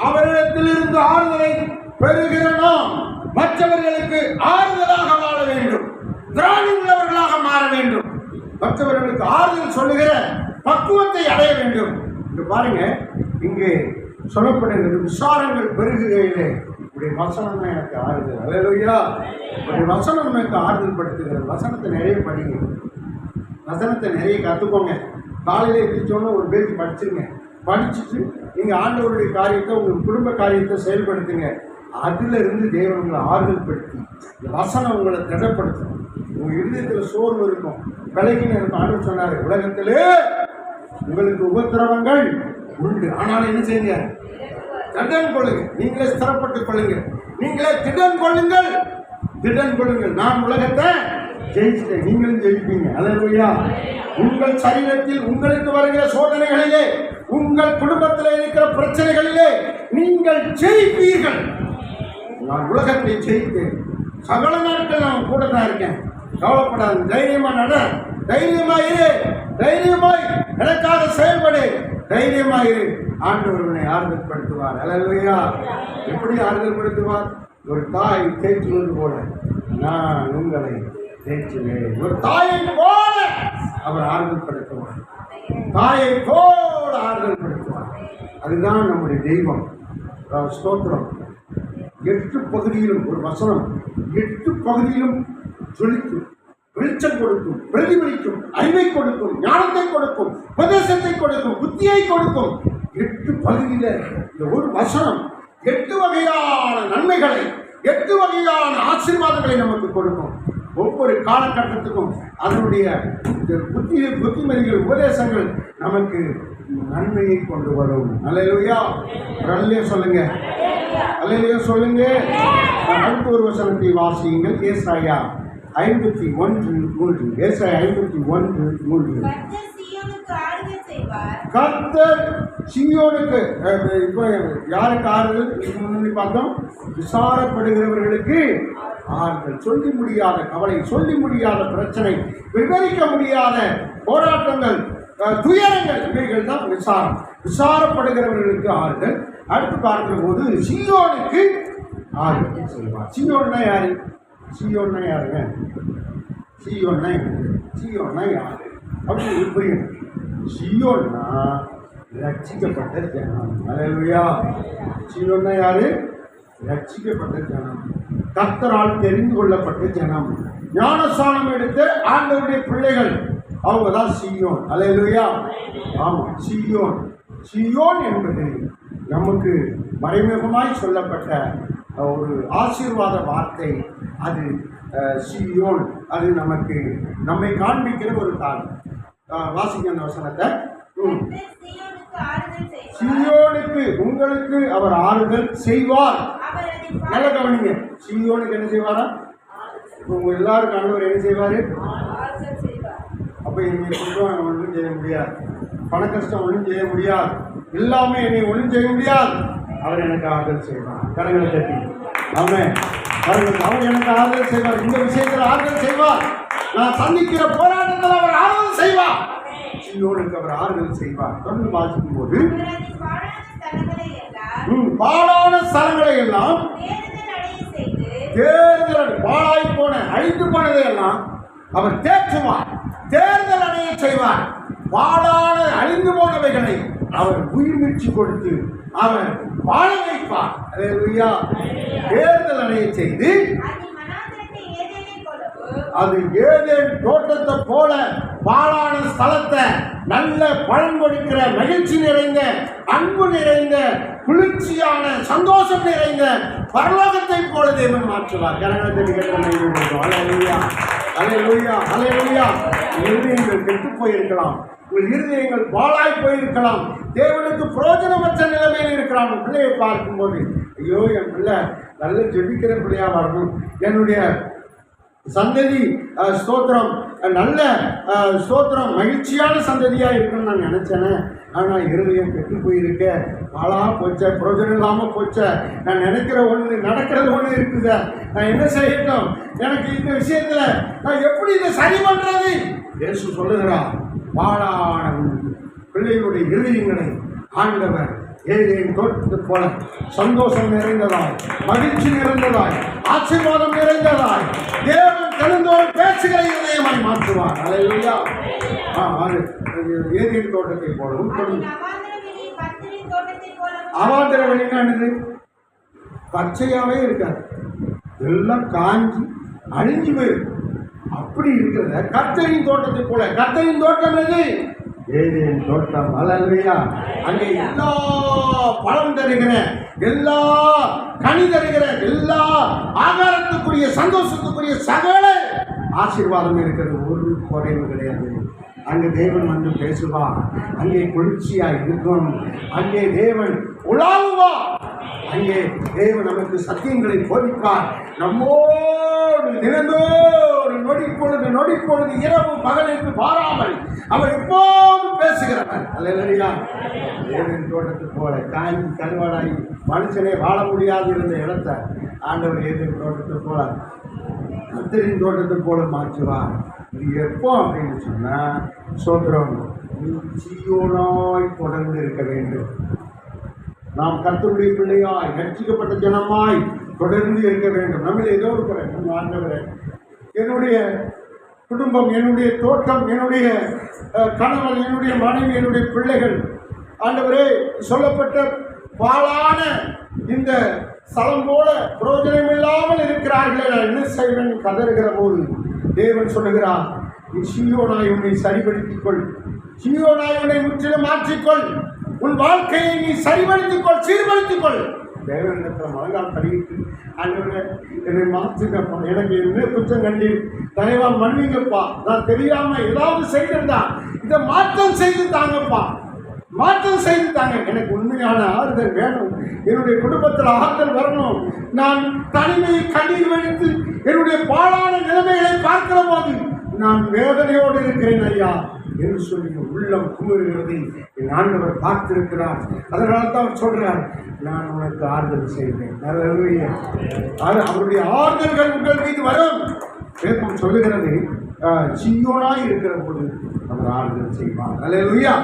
அவரிடத்திலிருந்து ஆறுதலை பெறுகிறோம். மற்றவர்களுக்கு ஆறுதலாக வாழ வேண்டும், திராணி உள்ளவர்களாக மாற வேண்டும், மற்றவர்களுக்கு ஆறுதல் சொல்லுகிற பக்குவத்தை அடைய வேண்டும். இங்க பாருங்க, இங்கே சொல்லப்படுகிறது விசாரங்கள் பெருகுகையிலே இப்படி வசனம் தான் எனக்கு ஆறுதல். அல்லேலூயா. இப்படி வசனம் எனக்கு ஆறுதல் படுத்துகிறது. வசனத்தை நிறைய படிங்க, வசனத்தை நிறைய கற்றுக்கோங்க. காலையிலே பிடிச்சோன்னு ஒரு பேஜ் படிச்சுருங்க, படிச்சுட்டு நீங்க ஆண்டவருடைய காரியத்தை, உங்க குடும்ப காரியத்தை செயல்படுத்துங்க. அதுல இருந்து தேவன் உங்களை ஆறுதல் படுத்தி, இந்த வசனம் உங்களை திடப்படுத்தும். உங்க இருதயத்துல சோர்வு இருக்கும், விலகின இருக்கும். ஆண்டவர் சொன்னாரு, உலகத்திலே உங்களுக்கு உபத்திரவங்கள் உண்டு, ஆனாலும் என்ன செய்யுங்க? திடன் கொள்ளுங்க. நீங்களே ஸ்திரப்பட்டுக் கொள்ளுங்க, நீங்களே திடன் கொள்ளுங்கள், திடன் கொள்ளுங்கள். நான் உலகத்தை ஜெயிச்சிட்டேன், நீங்களும் ஜெயிப்பீங்க. அல்லேலூயா. உங்கள் சரீரத்தில் உங்களுக்கு வருகிற சோதனைகளிலே, உங்கள் குடும்பத்தில் இருக்கிற பிரச்சனைகளிலே நீங்கள் ஜெயிப்பீர்கள். நான் உலகத்தை ஜெயித்தேன், சகல நாட்கள் நான் கூட தான் இருக்கேன், கவலைப்படாது, தைரியமா நட, தைரியமாயிரு, தைரியமாய் எனக்காக செயல்படு, தைரியமாயிரு. ஆண்டவர் உன்னை ஆறுதல் படுத்துவார். அல்லேலூயா. எப்படி ஆறுதல் படுத்துவார்? ஒரு தாய் தேய்ச்சுவது போல நான் உங்களை தேய்ச்சுவேன். ஒரு தாயை போல அவர் ஆறுதல் படுத்துவார், தாயை போல ஆறுதல் படுத்துவார். அதுதான் நம்முடைய தெய்வம். ஸ்தோத்திரம். 8 பகுதியிலும் ஒரு வசனம் 8 பகுதியிலும் ஜொலிக்கும், வெளிச்சம் கொடுக்கும், பிரதிபலிக்கும், அறிவை கொடுக்கும், ஞானத்தை கொடுக்கும், உபதேசத்தை கொடுக்கும், புத்தியை கொடுக்கும். 8 பகுதியில இந்த ஒரு வசனம் 8 வகையான நன்மைகளை, 8 வகையான ஆசீர்வாதங்களை நமக்கு கொடுக்கும். ஒவ்வொரு காலகட்டத்துக்கும் அதனுடைய புத்திமதிகள், உபதேசங்கள் நமக்கு நன்மையை கொண்டு வரும். அல்லேலூயா. அல்லேலூயா சொல்லுங்க, அல்லேலூயா சொல்லுங்க. அடுத்த ஒரு வசனத்தை வாசியுங்கள். ஏசாயா 51:3. ஏசாயா 51:3. கர்த்தர் சீயோனுக்கு, இப்போ யாருக்கு ஆறுதல்? இதுக்கு முன்னாடி பார்த்தோம், விசாரப்படுகிறவர்களுக்கு ஆறுதல். சொல்லி முடியாத கவலை, சொல்லி முடியாத பிரச்சனை, விவரிக்க முடியாத போராட்டங்கள், துயரங்கள், இவைகள் தான் விசாரம். விசாரப்படுகிறவர்களுக்கு ஆறுதல். அடுத்து பார்க்கிற போது சீயோனுக்கு ஆறுதல் செய்வார். சீயோன்னா யாரு? சீயோன்னா யாருங்க? சீயோன்னா சீயோன்னா யாரு அப்படின்னு புரியும். சீயோன்னா ரட்சிக்கப்பட்ட ஜனம். அல்லேலூயா. சீயோன்னா யாரு? ரட்சிக்கப்பட்ட ஜனம், கர்த்தரால் தெரிந்து கொள்ளப்பட்ட ஜனம், ஞானஸ்நானம் எடுத்து ஆண்டவருடைய பிள்ளைகள், அவங்க தான் சீயோன். அல்லேலூயா. ஆமாம், சீயோன். சீயோன் என்பது நமக்கு மறைமுகமாய் சொல்லப்பட்ட ஒரு ஆசீர்வாத வார்த்தை. அது சீயோன், அது நமக்கு நம்மை காண்பிக்கிற ஒரு தாள். வாசிக்க அந்த வசனத்தை. சீயோனுக்கு, உங்களுக்கு அவர் ஆறுதல் செய்வார். நல்ல கவனிங்க. சீயோனுக்கு என்ன செய்வாரா? உங்க எல்லாருக்கும் ஆண்டவர் என்ன செய்வாரு? அப்ப என்னை குற்றம் ஒன்றும் செய்ய முடியாது, பண கஷ்டம் ஒன்றும் செய்ய முடியாது, எல்லாமே என்னை ஒன்றும் செய்ய முடியாது. அவர் எனக்கு ஆறுதல் செய்வார். கரங்களை தட்டி ஆமென். அவர் எனக்கு ஆறுதல் செய்வார். இந்த விஷயத்தில் ஆறுதல் செய்வார். நான் சந்திக்கிற போராட்டத்தில் அவர் ஆறுதல் செய்வார். சீயோனுக்கு அவர் ஆறுதல் செய்வார். தொடர்ந்து வாசிக்கும் போது பாழான ஸ்தலங்களை எல்லாம், தேர்தல் பாழாய் போன அழிந்து போனதை எல்லாம் அவர் தேற்றுவார், தேர்தல் அடைய செய்வார். பாழான அழிந்து போனவைகளை அவர் உயிர் மீட்சி கொடுத்து அவர் வாழ வைப்பார். அல்லேலூயா. தேர்தல் அடைய செய்து அது ஏதேன் தோட்டத்தை போல பாழான ஸ்தலத்தை நல்ல பலன் கொடுக்கிற, மகிழ்ச்சி நிறைந்த, அன்பு நிறைந்த, குளிர்ச்சியான, சந்தோஷம் நிறைந்த பரலோகத்தை போல தேவன் மாற்றுவார். இருதயங்கள் கெட்டு போயிருக்கலாம், உங்கள் இருதயங்கள் பாழாய் போயிருக்கலாம், தேவனுக்கு பிரயோஜனமற்ற நிலைமையில் இருக்கிறான். பிள்ளையை பார்க்கும்போது, ஐயோ என் பிள்ளை நல்ல ஜெபிக்கிற பிள்ளையா வரணும், என்னுடைய சந்ததி ஸ்தோத்திரம் நல்ல ஸ்தோத்திரம் மகிழ்ச்சியான சந்ததியா இருக்குன்னு நான் நினைச்சேனே. ஆனால் இருதயம் கெட்டு போயிருக்க, பாழா போச்ச, பிரயோஜனம் இல்லாமல் போச்ச, நான் நினைக்கிற ஒன்று நடக்கிறது ஒன்று இருக்குத, நான் என்ன செய்யட்டும்? எனக்கு இந்த விஷயத்துல நான் எப்படி இதை சரி பண்றது? இயேசு சொல்லுகிறார், பாழான பிள்ளைகளுடைய இருதயங்களை ஆண்டவர் ஏதேன் தோட்டத்தை போல சந்தோஷம் நிறைந்ததாய், மகிழ்ச்சி நிறைந்ததாய், ஆசீர்வாதம் நிறைந்ததாய், தேவன் கலந்தோடு பேசுகிற இதயமாய் மாற்றுவார். அல்லேலூயா. ஏதேன் தோட்டத்தை போலவும், அவாந்தர வெளிக்கானது பச்சையாவே இருக்காது, எல்லாம் காஞ்சி அழிஞ்சு போயிருக்கு. அப்படி இருக்கிறத கர்த்தரின் தோட்டத்தை போல, கர்த்தரின் தோட்டம் எது? ஏதேன் தோட்டம். அல்லேலூயா. அங்கே எல்லா பழம் தருகிற, எல்லா கனி தருகிற, எல்லா ஆகாரத்துக்குரிய, சந்தோஷத்துக்குரிய சகல ஆசீர்வாதம் இருக்கிறது. ஒரு குறைவு கிடையாது. அங்கே தேவன் வந்து பேசுவார். அங்கே குளிர்ச்சியா இருக்கும். அங்கே தேவன் உலாவுவார். அங்கே தேவன் நமக்கு சத்தியங்களை போதிப்பார். நம்மோடு தினந்தோறும் நொடி பொழுது இரவு பகல் என்று பாராமல் அவர் எப்போதும் பேசுகிறவர். அல்லேலூயா. தேவன் தோட்டத்துக்கு போல காய்ந்து கருவாடாகி மனுஷனே வாழ முடியாது இருந்த இடத்தை ஆண்டவர் ஏதேன் தோட்டத்தை போல, கர்த்தரின் தோட்டத்தை போல மாற்றுவார். இது எப்போ அப்படின்னு சொன்னா, சோத்திரம், நீ சீயோனாய் தொடர்ந்து இருக்க வேண்டும். நாம் கர்த்தருடைய பிள்ளையாய், ரட்சிக்கப்பட்ட ஜனமாய் தொடர்ந்து இருக்க வேண்டும். நம்மள ஏதோ இருக்கிற ஆண்டவரே, என்னுடைய குடும்பம், என்னுடைய தோட்டம், என்னுடைய கணவன், என்னுடைய மனைவி, என்னுடைய பிள்ளைகள், ஆண்டவரே சொல்லப்பட்ட பாழான இந்த ஸ்தலம் போல பிரயோஜனம் இல்லாமல் இருக்கிறார்களே, நான் என்ன செய்வேன் கதறுகிற போது தேவன் சொல்லுகிறார், நீ சீயோனாய் உன்னை சரிபடுத்திக் கொள், சீயோனாய் உன்னை முற்றிலும் மாற்றிக்கொள், உன் வாழ்க்கையை நீ சரிபடுத்திக் கொள், சீர்படுத்திக் கொள். தேவனிடத்தில் மழங்கால் படிக்கிட்டு, ஆண்டவரே என்னை மாற்றுங்கப்பா, எனக்கு என்ன குற்றம் கண்டி தலைவா மன்னிங்கப்பா, நான் தெரியாம ஏதாவது செய்திருந்தா இதை மாற்றம் செய்து தாங்கப்பா, மாற்றம் செய்து தாங்க. எனக்கு உண்மையான ஆறுதல் வேணும். என்னுடைய குடும்பத்தில் ஆறுதல் வரணும். நான் தனிமையை கண்ணீர் வடித்து என்னுடைய பாழான நிலைமைகளை பார்க்கிற போது நான் வேதனையோடு இருக்கிறேன் ஐயா என்று சொல்லி உள்ளம் குமுறுகிறது. என் ஆண்டவர் பார்த்திருக்கிறார். அதனால தான் சொல்றார், நான் உனக்கு ஆறுதல் செய்வேன். அவருடைய ஆறுதல்கள் உங்கள் மீது வரும். வேதம் சொல்லுகிறது, சீயோனாய் இருக்கிற போது அவர் ஆறுதல் செய்வார். அல்லேலூயா.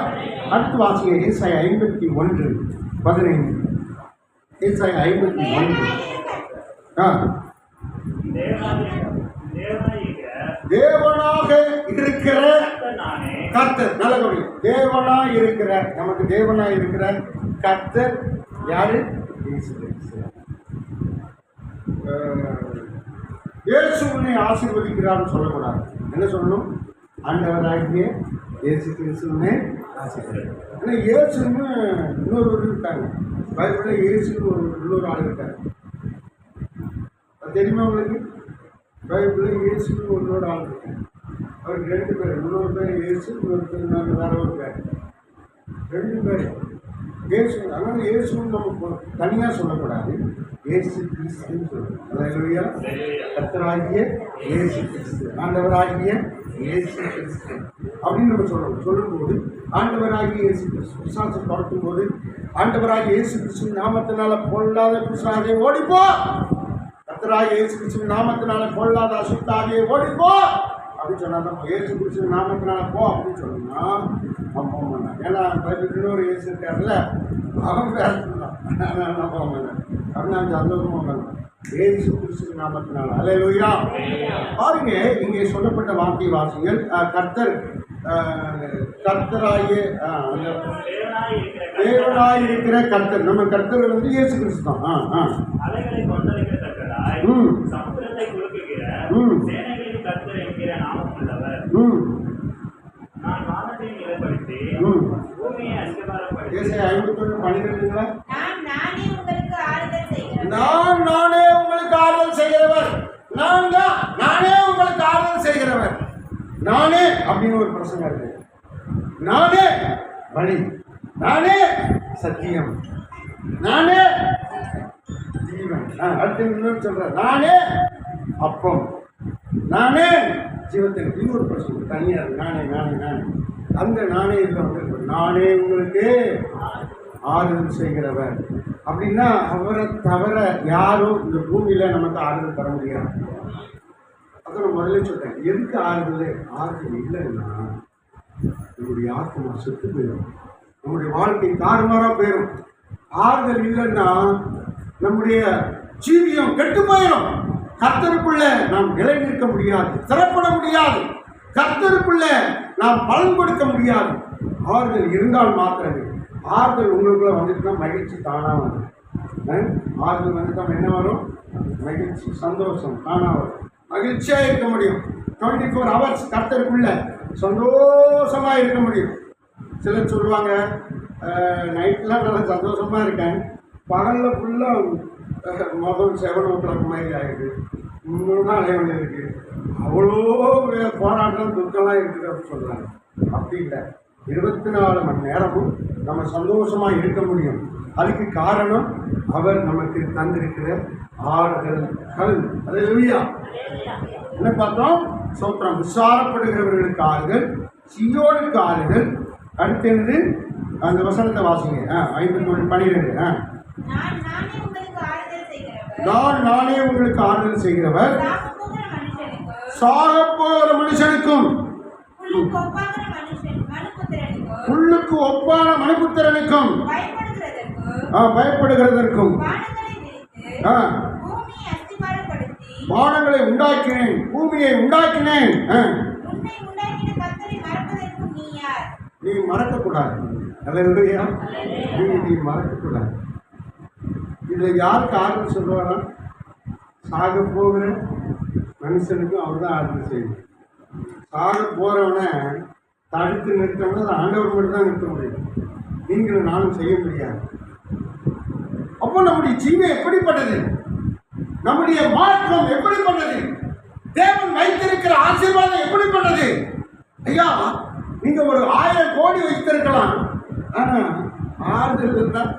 அடுத்து வாசிங்க ஏசாயா 51:15. ஏசாயா 51. தேவனாக இருக்கிற கர்த்தர், நல்ல கவனி, தேவனாய் இருக்கிற, நமக்கு தேவனாய் இருக்கிற கர்த்தர் யாரு? இயேசு உன்னை ஆசீர்வதிக்கிறான்னு சொல்லக்கூடாது. என்ன சொல்லணும்? ஆண்டவராகிய இயேசு கிறிஸ்துவினை ஆசீர்வதிக்கிறார். ஏன்னா இயேசுன்னு இன்னொரு இருக்காங்க. பைபிளில் இயேசுன்னு இன்னொரு ஆள் இருக்காங்க. அது தெரியுமா உங்களுக்கு? பைபிளில் இயேசுன்னு இன்னொரு ஆள் இருக்காங்க. அவருக்கு 2 பேர். இன்னொரு பேர் இயேசு, இன்னொரு பேர் வேற ஒரு பேர். 2 பேர் இயேசு. அதனால இயேசுன்னு நம்ம தனியாக சொல்லக்கூடாது. இயேசு கிறிஸ்துன்னு சொல்லணும். அல்லேலூயா. கர்த்தராகிய இயேசு கிறிஸ்து, ஆண்டவராகிய இயேசு கிறிஸ்து அப்படின்னு நம்ம சொல்லணும். சொல்லும்போது ஆண்டவராகிய இயேசு கிறிஸ்து, பிசாசை துரத்தும் போது ஆண்டவராகிய இயேசு கிறிஸ்து நாமத்தினால பொல்லாத பிசாசை ஓடிப்போ, கர்த்தராகிய இயேசு கிறிஸ்து நாமத்தினால பொல்லாத அசுத்தாகிய ஓடிப்போ அப்படின்னு சொன்னா தான் இயேசு கிறிஸ்து நாமத்தினால போ அப்படின்னு சொன்னோம்னா நம்ம போக மாட்டோம். ஏன்னா இன்னொரு இயேசு இருக்காருல்ல, அவன் பேசலாம், நான் போக மாட்டேன் அப்படின்னு நான் சந்தோஷமாக பண்ணேன். இயேசு கிறிஸ்து நாமத்தினால. அல்லேலூயா. பாருங்க, இங்கே சொல்லப்பட்ட வார்த்தை வாசிங்கள். கர்த்தர், கர்த்தராகிய தேவனாய் இருக்கிற கர்த்தர், நம்ம கர்த்தர் வந்து இயேசு கிறிஸ்து தான். நானே உங்களுக்கு ஆறுதல் செய்கிறவர், நானே உங்களுக்கு ஆறுதல் செய்கிறவர். நானே அப்படின்னு ஒரு பிரசங்கம் இருக்கு. நானே வழி, நானே சத்தியம், நானே ஜீவன். அடுத்து இன்னொரு சொல்ற, நானே அப்பம், நானே ஜீவத்தின். இன்னொரு பிரச்சனை தனியா இருக்கு. நானே நானே நானே அந்த நானே இதில் வந்து நானே உங்களுக்கு ஆறுதல் செய்கிறவர் அப்படின்னா அவரை தவிர யாரும் இந்த பூமியில நமக்கு ஆறுதல் தர முடியாது. அதை நான் முதல்ல சொல்றேன். எதுக்கு ஆறுதல்? ஆறுதல் இல்லைன்னா நம்முடைய ஆத்மா செத்து போயிடும், நம்முடைய வாழ்க்கை தாறுமாறா போயிடும். ஆறுதல் இல்லைன்னா நம்முடைய ஜீவியம் கெட்டு போயிடும். கர்த்தருக்குள்ள நாம் நிலை நிற்க முடியாது, சிறப்பட முடியாது. கர்த்தருக்குள்ள நாம் பலன் கொடுக்க முடியாது. ஆறுதல் இருந்தால் மாத்திரமே. ஆறுதல் உங்களுக்குள்ள வந்துட்டுனா மகிழ்ச்சி தானாக வரும். ஆறுதல் வந்துட்டா என்ன வரும்? மகிழ்ச்சி, சந்தோஷம் தானாக வரும். மகிழ்ச்சியாக இருக்க முடியும். 24 hours கர்த்தருக்குள்ள சந்தோஷமாக இருக்க முடியும். சிலர் சொல்லுவாங்க, நைட்லாம் நல்லா சந்தோஷமாக இருக்கேன், பகலில் ஃபுல்லாக மொதல் 7 o'clock மாதிரி ஆகிடுது, 3 நாள் வேண்டியது இருக்குது, அவ்வளோ போராட்டம் துக்கம்லாம் இருக்குது அப்படின்னு சொல்கிறாங்க. அப்படி இல்லை, 24 மணி நேரமும் நம்ம சந்தோஷமாக இருக்க முடியும். அதுக்கு காரணம் அவர் நமக்கு தந்திருக்கிற ஆறுதல்கள். அல்லேலூயா. என்ன பார்த்தோம்? சோத்திரம். விசாரப்படுகிறவர்களுக்கு ஆறுதல், சீயோனுக்கு ஆறுதல். அடுத்து என்னது? அந்த வசனத்தை வாசிங்க. 51:12. நானே உங்களுக்கு ஆறுதல் செய்கிறவர், சாகப் போகிற மனுஷனுக்கும் புல்லுக்கு ஒப்பான மனுபுத்திரனுக்கும் பயப்படுகிறதற்கும் வானங்களை உண்டாக்கினேன், பூமியை உண்டாக்கினேன். நீ மறக்கக்கூடாது. அல்லேலூயா. நீ மறக்கக்கூடாது. இதில் யாருக்கு ஆறுதல் சொல்லுவாரா? சாக போகிற மனுஷனுக்கும் அவர் தான் ஆறுதல் செய்யும். சாக போகிறவனை தடுத்து நிறுத்தவன அது ஆண்டவர் மட்டும் தான் நிறுத்த முடியும். நீங்களும் நானும் செய்ய முடியாது. அப்போ நம்முடைய ஜீவன் எப்படிப்பட்டது? நம்முடைய மாற்றம் எப்படிப்பட்டது? தேவன் வைத்திருக்கிற ஆசீர்வாதம் எப்படிப்பட்டது? ஐயா, நீங்க ஒரு 1000 கோடி வைத்திருக்கலாம், ஆனா ஆறுதல் தான்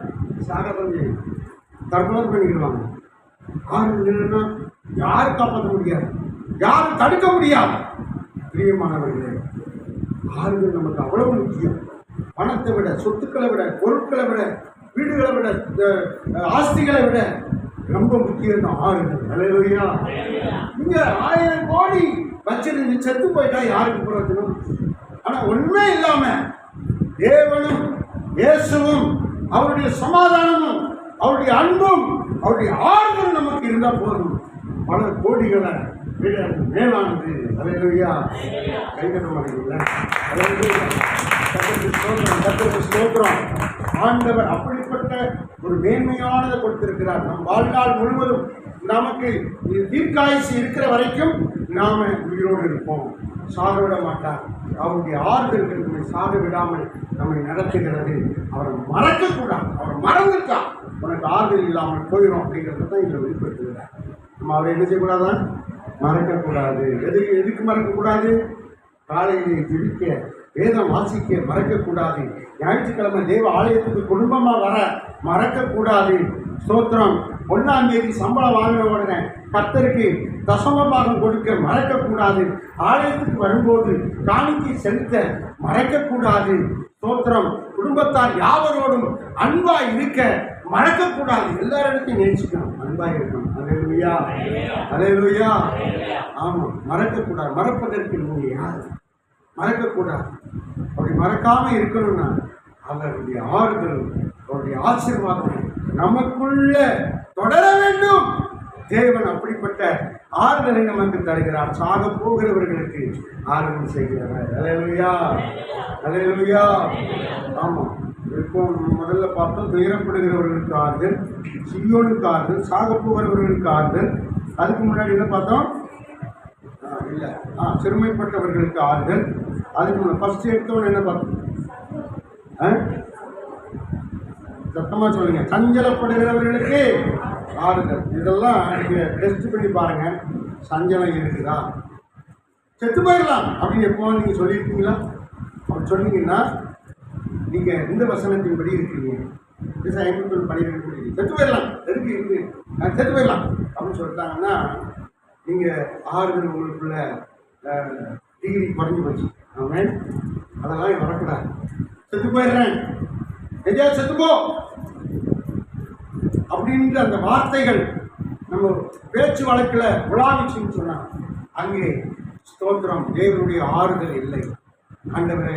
சாகதான் செய்யும். தற்கொலை பண்ணிடுவாங்க. ஆறுதல்னா யாரும் காப்பாற்ற முடியாது, யாரும் தடுக்க முடியாது. பிரியமானவர்களே, ஆறுதல் நமக்கு அவ்வளவு முக்கியம். பணத்தை விட, சொத்துக்களை விட, பொருட்களை விட, வீடுகளை விட, ஆஸ்திகளை விட ரொம்ப முக்கியம் தான் ஆறுதல். அல்லேலூயா. நீங்க 1000 கோடி வச்சிருந்து செத்து போயிட்டா யாருக்கு பிரயோஜனம்? ஆனா ஒண்ணுமே இல்லாம தேவனும் இயேசுவும் அவருடைய சமாதானமும் அவருடைய அன்பும் அவருடைய ஆறுதல் நமக்கு இருந்தா போதும். பல கோடிகளை விட மேலானது. அல்லேலூயா. கைகட்ட மாட்டீங்களா? ஸ்தோத்திரம். ஆண்டவர் அப்படிப்பட்ட ஒரு மேன்மையானதை கொடுத்திருக்கிறார். நம் வாழ்நாள் முழுவதும் நமக்கு தீர்க்காயுசு இருக்கிற வரைக்கும் நாம உயிரோடு இருப்போம். சாக விட மாட்டார். அவருடைய ஆறுதல்கள் நம்மை சாக விடாமல் நம்மை நடத்துகிறது. அவரை மறக்கக்கூடாது. அவரை மறந்துட்டா உனக்கு ஆறுதல் இல்லாமல் போயிடும் அப்படிங்கிறத தான் இதில் வெளிப்படுத்துகிறார். நம்ம அவரை என்ன செய்யக்கூடாதான்? மறக்கக்கூடாது. எதுக்கு மறக்கக்கூடாது? காலையிலே ஜெபிக்க, வேதம் வாசிக்க மறக்கக்கூடாது. ஞாயிற்றுக்கிழமை தேவ ஆலயத்துக்கு குடும்பமாக வர மறக்கக்கூடாது. ஸ்தோத்திரம். 1ஆம் தேதி சம்பளம் வாங்கின உடனே கர்த்தருக்கு தசம பாகம் கொடுக்க மறக்கக்கூடாது. ஆலயத்துக்கு வரும்போது காணிக்கை செலுத்த மறக்கக்கூடாது. ஸ்தோத்திரம். குடும்பத்தார் யாவரோடும் அன்பாய் இருக்க மறக்கக்கூடாது. எல்லாரிடத்தையும் நேசிக்கணும், அன்பாய் இருக்கணும். அல்லேலூயா. அல்லேலூயா. ஆமாம், மறக்கக்கூடாது. மறப்பதற்கு நீங்க யார்? மறக்கக்கூடாது. அப்படி மறக்காம இருக்கணும்னா அவருடைய ஆறுதலும் அவருடைய ஆசீர்வாதம் நமக்குள்ள தொடர வேண்டும். தேவன் அப்படிப்பட்ட ஆறுதலை நமக்கு தருகிறார். சாக போகிறவர்களுக்கு ஆறுதல் செய்கிறவர். அல்லேலூயா. அல்லேலூயா. ஆமாம், இப்போ முதல்ல பார்த்தோம், துயரப்படுகிறவர்களுக்கு ஆறுதல், சீயோனுக்கு ஆறுதல், சாக போகிறவர்களுக்கு ஆறுதல். அதுக்கு முன்னாடி என்ன பார்த்தோம்? இல்லை, சிறுமைப்பட்டவர்களுக்கு ஆறுதல். அதுக்கு முன்னாடி ஃபர்ஸ்ட் எடுத்தோன்னு என்ன பார்த்தோம்? சத்தமாக சொல்லுங்க. சஞ்சலப்படுகிறவர்களுக்கு ஆறுதல். இதெல்லாம் நீங்கள் டெஸ்ட் பண்ணி பாருங்க. சஞ்சலம் இருக்குதா? செத்து போயிடலாம் அப்படின்னு எப்போ நீங்கள் சொல்லியிருக்கீங்களா? அப்படி சொன்னீங்கன்னா நீங்கள் இந்த வசனத்தின்படி இருக்கீங்க. 52:12 செத்து போயிடலாம், எதுக்கு இருக்கு, செத்து போயிடலாம் அப்படின்னு சொல்லிட்டாங்கன்னா நீங்கள் ஆறுதல் உங்களுக்குள்ள டிகிரி குறைஞ்சி போச்சு. ஆமாம், அதெல்லாம் வரக்கூடாது. செத்து போயிடுறேன், எதையா செத்துப்போ அப்படின்ற அந்த வார்த்தைகள் நம்ம பேச்சு வழக்கில் உலாவிச்சுன்னு சொன்னாங்க. அங்கே ஸ்தோத்திரம், தேவனுடைய ஆறுதல் இல்லை. ஆண்டவரே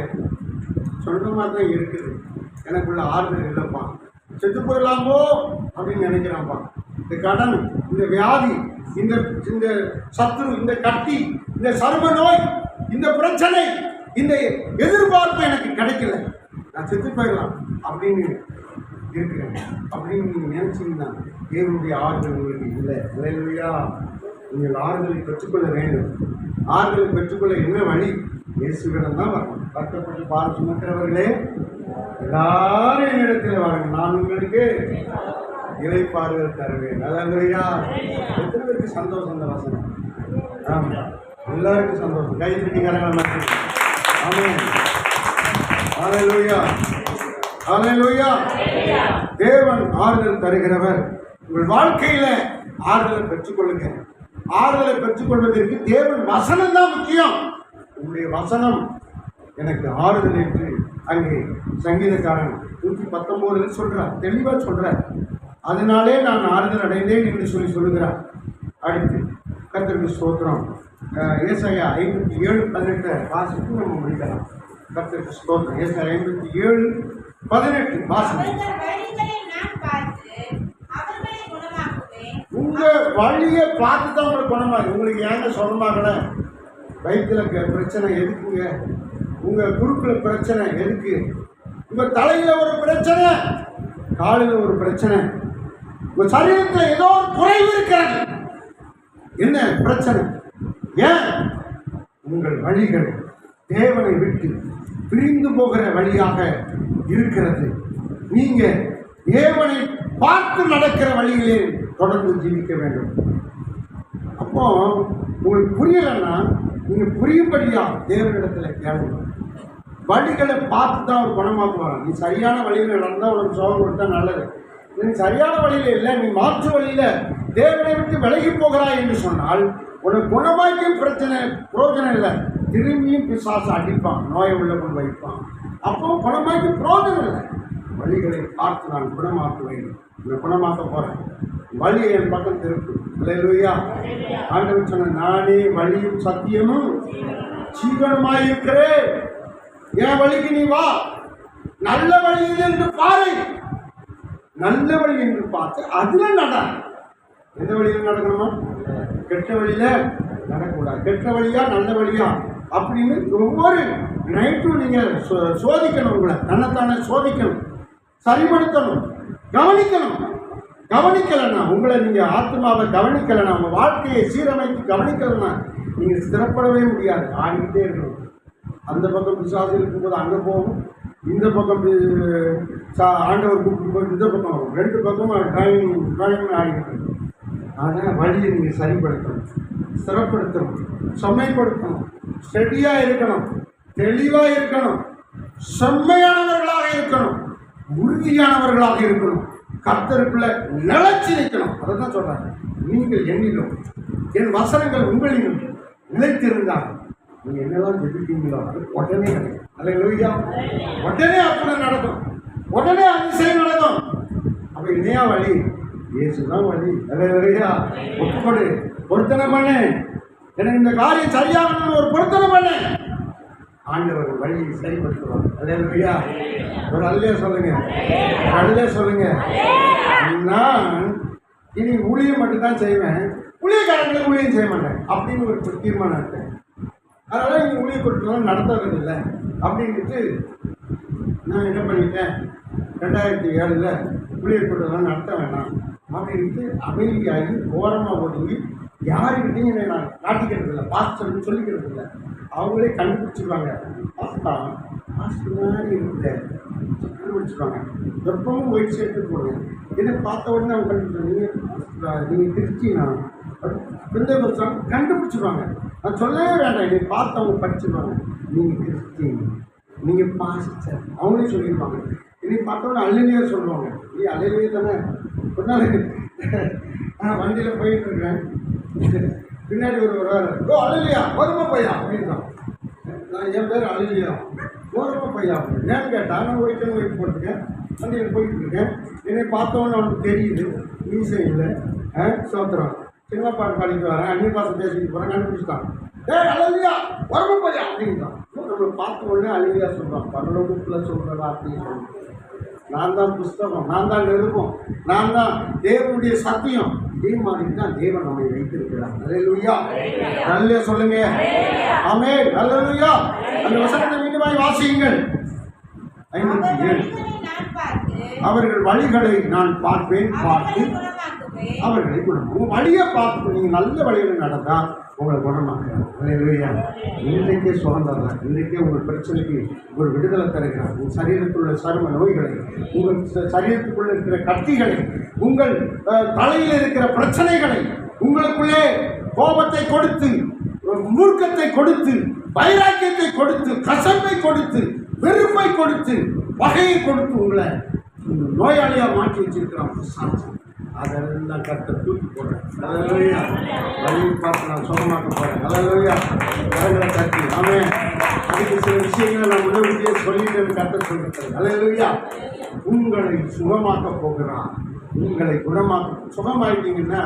சொல்ற மாதிரி தான் இருக்குது, எனக்குள்ள ஆறுதல் இல்லைப்பா, செத்து போயிடலாமோ அப்படின்னு நினைக்கிறான்ப்பா. இந்த கடன், இந்த வியாதி, இந்த இந்த சத்ரு, இந்த கட்டி, இந்த சர்ம நோய், இந்த பிரச்சனை, இந்த எதிர்பார்ப்பு எனக்கு கிடைக்கல, நான் செத்து போயிடலாம் அப்படின்னு இருக்கிறேன் அப்படின்னு நீங்கள் நினைச்சீங்கன்னா தேவனுடைய ஆறுதல் உங்களுக்கு இல்லை. அல்லேலூயா. நீங்கள் ஆறுதலை பெற்றுக்கொள்ள வேண்டும். ஆறுதலை பெற்றுக்கொள்ள என்ன வழி? இயேசுவிடம் தான் வரணும். கஷ்டப்பட்டு பாரம் சுமக்கிறவர்களே எல்லாரும் என்னிடத்தில் வாருங்கள், நான் உங்களுக்கு இளைப்பாறுதல் தருவேன். அல்லேலூயா. எத்தனை பேருக்கு சந்தோஷம் அந்த வசனம்? ஆமாம், எல்லாருக்கும் சந்தோஷம். கை தட்டி கரங்களை மாற்றி. ஆமென். அல்லேலூயா. அல்லேலூயா. தேவன் ஆறுதல் தருகிறவர். உங்கள் வாழ்க்கையில ஆறுதலை பெற்றுக்கொள்ளுங்க. ஆறுதலை பெற்றுக்கொள்வதற்கு தேவன் வசனம் தான் முக்கியம். உங்களுடைய வசனம் எனக்கு ஆறுதல் என்று அங்கே சங்கீதக்காரன் 119 சொல்றார், தெளிவாக சொல்றார். அதனாலே நான் ஆறுதல் அடைந்தேன் என்று சொல்லுகிறார். அடுத்து கர்த்தருக்கு ஸ்தோத்திரம். ஏசாயா 57:18 வாசித்து நம்ம முடிக்கலாம். கர்த்தருக்கு ஸ்தோத்திரம். ஏசாயா 57:18 வாசித்து. உங்க வழியை பார்த்து தான் உங்களுக்கு குணமாகும். உங்களுக்கு ஏங்க சொந்தமாகல வயிற்றுல பிரச்சனை எதுக்குங்க? உங்க குறுக்கில் பிரச்சனை எதுக்கு? உங்க தலையில ஒரு பிரச்சனை, காலில் ஒரு பிரச்சனை, உங்க சரீரத்தில் ஏதோ ஒரு குறைவு இருக்கிறது. என்ன பிரச்சனை? ஏன்? உங்கள் வழிகள் தேவனை விட்டு பிரிந்து போகிற வழியாக இருக்கிறது. நீங்க தேவனை பார்த்து நடக்கிற வழியிலே தொடர்ந்து ஜீவிக்க வேண்டும். அப்போ உங்களுக்கு புரியலைன்னா நீங்க புரியும்படியா தேவனிடத்துல கேளுங்க. வழிகளை பார்த்து தான் ஒரு குணமாக்குவாங்க. நீ சரியான வழியில் நடந்தால் உனக்கு சோகம் கொடுத்தா நல்லது. நீ சரியான வழியில இல்லை, நீ மாற்று வழியில தேவனை விட்டு விலகி போகிறாய் என்று சொன்னால் உனக்கு குணமாக்கியும் பிரச்சனை பிரயோஜனம் இல்லை. திரும்பியும் பிசாசு அடிப்பான், நோயை உள்ள கொண்டு வைப்பான். அப்போ குணமாக்கி பிரயோஜனம் இல்லை. வழிகளை பார்த்து நான் குணமாக்குவேன். நான் குணமாக்க போறேன். வழியை என் பக்கம் திருப்பு. அல்லேலூயா. ஆண்டவர் சொன்ன, நானே வழியும் சத்தியமும் ஜீவனுமாய் இருக்கிறேன். என் வழிக்கு நீ வா. நல்ல வழி இது என்று பாரு. நல்ல வழி என்று பார்த்து அதுல நட. எந்த வழியில் நடக்கணுமா? கெட்ட வழியில நடக்கூடாது. கெட்ட வழியா நல்ல வழியா அப்படின்னு ஒவ்வொரு நைட்டும் நீங்க சோதிக்கணும். உங்களை தன்னைத்தானே சோதிக்கணும், சரிப்படுத்தணும், கவனிக்கணும். கவனிக்கலைன்னா, உங்களை நீங்க ஆத்மாவை கவனிக்கலைன்னா, உங்க வாழ்க்கையை சீரமைத்து கவனிக்கலைன்னா நீங்க ஸ்திரப்படவே முடியாது. ஆடிக்கிட்டே இருக்கணும். அந்த பக்கம் பிசாசு இருக்கும்போது அங்கே போகும், இந்த பக்கம் ஆண்டவர் கூப்பிட்டு இந்த பக்கம் வரும். ரெண்டு பக்கமும் டிரைவிங் ஆடிக்கிட்டு இருக்கும். ஆனால் வழியை நீங்கள் சரிப்படுத்தணும், ஸ்திரப்படுத்தணும், செம்மைப்படுத்தணும், ஸ்டெடியாக இருக்கணும், தெளிவாக இருக்கணும், செம்மையானவர்களாக இருக்கணும், உறுதியானவர்களாக இருக்கணும், கர்த்தருக்குள்ள நிலைச்சி நிற்கணும். அதை தான் சொல்கிறாங்க. நீங்கள் என்னிலும் என் வசனங்கள் உங்களிலும் நிலைத்திருந்தால் நீங்கள் என்னதான் ஜெபிப்பீங்களோ அது உடனே கிடைக்கும். அல்லேலூயா. உடனே அற்புதம் நடக்கும், உடனே அதிசயம் நடக்கும். அப்போ இணையா வழி இயேசுதான் வழி. அல்லேலூயா. ஒப்புக்கொடு, பொருத்தனை பண்ணு. எனக்கு இந்த காரியம் சரியாகணும்னு ஒரு பொருத்தனை பண்ணு. ஆண்டவர் வழியை சரிப்படுத்துவார். அல்லேலூயா. ஒரு அல்லே சொல்லுங்க, அல்லே சொல்லுங்க. நான் இனி ஊழியம் மட்டும்தான் செய்வேன், ஊழியக்காரங்களுக்கு ஊழியம் செய்ய மாட்டேன் அப்படின்னு ஒரு தீர்மானம் இருக்கேன். அதனால் இங்கே ஊழிய கொடுத்தலாம் நடத்துறது இல்லை அப்படின்ட்டு நான் என்ன பண்ணிட்டேன், 2007 ஊழிய கொடுத்தலாம் நடத்த வேண்டாம் அப்படின்ட்டு அமைதியாகி ஓரமாக ஒதுங்கி யாருக்கிட்டையும் என்னை நான் காட்டிக்கிறது இல்லை, பாஸ்டர்னு சொல்லிக்கிறது இல்லை. அவங்களே கண்டுபிடிச்சிருவாங்க. பாஸ்டர் மாதிரி இருக்க கண்டுபிடிச்சிருவாங்க. எப்பவும் ஒயிட் ஷர்ட்டு போடுவேன். என்னை பார்த்த உடனே அவங்க கண்டுபிடிச்சாங்க, நீங்கள் கிறிஸ்டினா இந்த வருஷம் கண்டுபிடிச்சிருவாங்க. நான் சொல்லவே வேண்டாம், என்னை பார்த்து அவங்க படிச்சிருவாங்க. நீங்கள் கிறிஸ்டின், நீங்கள் பாஸ்டர், அவங்களே சொல்லியிருப்பாங்க. என்னை பார்த்தோன்னே அல்லையே சொல்லுவாங்க. நீ அல்லையே தானே. ஒரு நாள் நான் வண்டியில் போயிட்டு இருக்கேன், பின்னாடி ஒரு வருவார். ஓ அல்லையா, வருமா பையா அப்படின்றான். நான் என் பேர் அல்லையா, வருமா பையா அப்படின்னு. ஏன்னு கேட்டால் நான் ஒயிட் போட்டிருக்கேன், வண்டியில் போயிட்டு இருக்கேன். என்னை பார்த்தோன்னு அவனுக்கு தெரியுது, மீசை இல்லை, சோத்திரம், சினிமா பாட்டு பாடிட்டு வரேன், அந்நிய பாசம் பேசிட்டு போகிறேன், கண்டுபிடிச்சிட்டான். அல்லையா, வருமா பையா அப்படின்றான். நம்மளை பார்த்த உடனே அல்லையா சொல்கிறான். பரலோகத்தில் சொல்கிற வார்த்தையை சொல்லுவான். நான் தான் புஸ்தகம், நான் தான் நெருப்பம், நான் தான் தேவனுடைய சத்தியம். இதே மாதிரி தான் தேவன் நம்மை வைத்திருக்கிறார். அல்லேலூயா. நல்ல சொல்லுங்க. ஆமென். அல்லேலூயா. அந்த வசனத்தை மீண்டுமாய் வாசியுங்கள். 57. அவர்கள் வழிகளை நான் பார்ப்பேன், பார்த்து அவர்களை குணம். உங்கள் வழியை பார்த்து நீங்கள் நல்ல வழியில் நடந்தால் உங்களை குணமாக்குறார். அல்லேலூயா. இன்றைக்கே சுதந்திரம், இன்றைக்கே உங்கள் பிரச்சனைக்கு ஒரு விடுதலை தருகிறார். உங்கள் சரீரத்தில் உள்ள சரும நோய்களை, உங்கள் சரீரத்துக்குள்ள இருக்கிற கட்டிகளை, உங்கள் தலையில் இருக்கிற பிரச்சனைகளை, உங்களுக்குள்ளே கோபத்தை கொடுத்து, மூர்க்கத்தை கொடுத்து, வைராக்கியத்தை கொடுத்து, கசப்பை கொடுத்து, வெறுப்பை கொடுத்து, பகையை கொடுத்து உங்களை நோயாளியாக மாற்றி வச்சிருக்கிறான் சாட்சி. அதெல்லாம் கருத்தை தூக்கி போடுறேன். அல்லேலூயா. வழியை பார்த்து நான் சுகமாக்க போகிறேன். அல்லேலூயா. கரங்களை தட்டி ஆமென். அதுக்கு சில விஷயங்களை நான் உதவியே சொல்லிட்டு கருத்தை சொல்லிட்டேன். அல்லேலூயா. உங்களை சுகமாக்க போகிறான். உங்களை குணமாக்க சுகமாயிட்டீங்கன்னா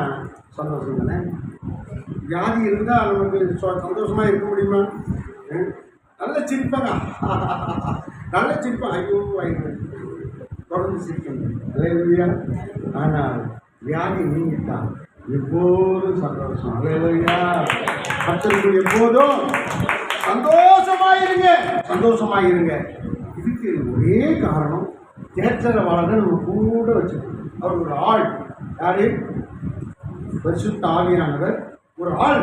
சந்தோஷம் தானே. வியாதி இருந்தால் நமக்கு சந்தோஷமாக இருக்க முடியுமா? நல்ல சிரிப்பாங்க, நல்ல சிரிப்பாங்க. ஐயோ வாய்ப்பு தொடர்ந்து சிரிக்க முடியும். அல்லேலூயா. ஆனால் வியாதி நீங்கிட்டான் எப்போதும் சந்தோஷம். அல்லேலூயா. கர்த்தருக்கு எப்போதும் சந்தோஷமாயிருங்க, சந்தோஷமாயிருங்க. இதுக்கு ஒரே காரணம், தேற்றரவாளரை நம்ம கூட வச்சுக்கணும். அவர் ஒரு ஆள். யாரு? பரிசுத்த ஆவியானவர் ஒரு ஆள்.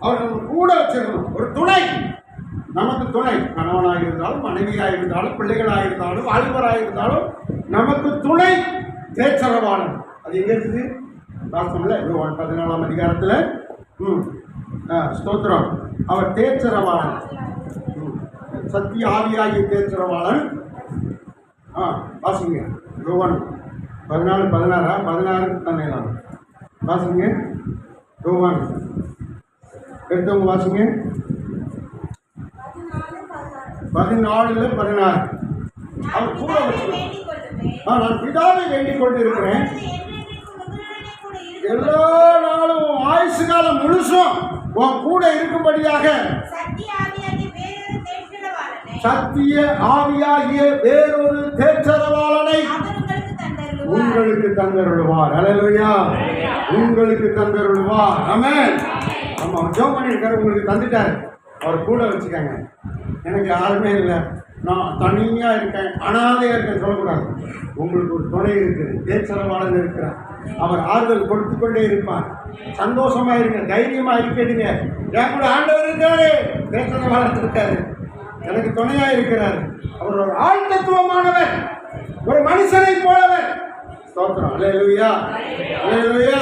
அவர் நம்ம கூட வச்சிருக்கணும். ஒரு துணை, நமக்கு துணை. கணவனாக இருந்தாலும், மனைவியாக இருந்தாலும், பிள்ளைகளாக இருந்தாலும், வாலிபராக இருந்தாலும் நமக்கு துணை தேற்றரவாளன். அது எங்கே இருக்குது? வாசம்ல 14ஆம் அதிகாரத்தில் ஸ்தோத்திரம். அவர் தேற்றரவாளன், சத்திய ஆவியாகிய தேற்றரவாளன். வாசிங்க. யோவான் 14:16 17 வாசிங்க. யோவான் எடுத்தவங்க வாசிங்க. 14:16 அவர் கூட வச்சு நான் பிதாவை வேண்டிக் கொண்டு இருக்கிறேன். எல்லா நாளும் ஆயுசு காலம் முழுசும் உன் கூட இருக்கும்படியாக சத்திய ஆவியாகிய வேறொரு தேற்றரவாளனை உங்களுக்கு தந்தருள்வார். அல்லேலூயா. உங்களுக்கு தந்தருள்வார். ஆமென். ஆமா, ஜெபம் பண்ணியிருக்காரு, உங்களுக்கு தந்துட்டாரு. அவர் கூட வச்சுக்காங்க. எனக்கு யாருமே இல்லை, நான் தனியாக இருக்கேன், அனாதையாக இருக்கேன் சொல்லக்கூடாது. உங்களுக்கு ஒரு துணை இருக்குது, தேற்றரவாளன் இருக்கிறார். அவர் ஆறுதல் கொடுத்து கொண்டே இருப்பார். சந்தோஷமா இருங்க, தைரியமா இருக்கீங்க. என் கூட ஆண்டவர் இருக்காரு, தேற்றரவாளன் இருக்காரு, எனக்கு துணையா இருக்கிறார். அவர் ஒரு ஆழ்த்தத்துவமானவர், ஒரு மனுஷனை போலவர். ஸ்தோத்திரம். அல்லேலூயா. அல்லேலூயா.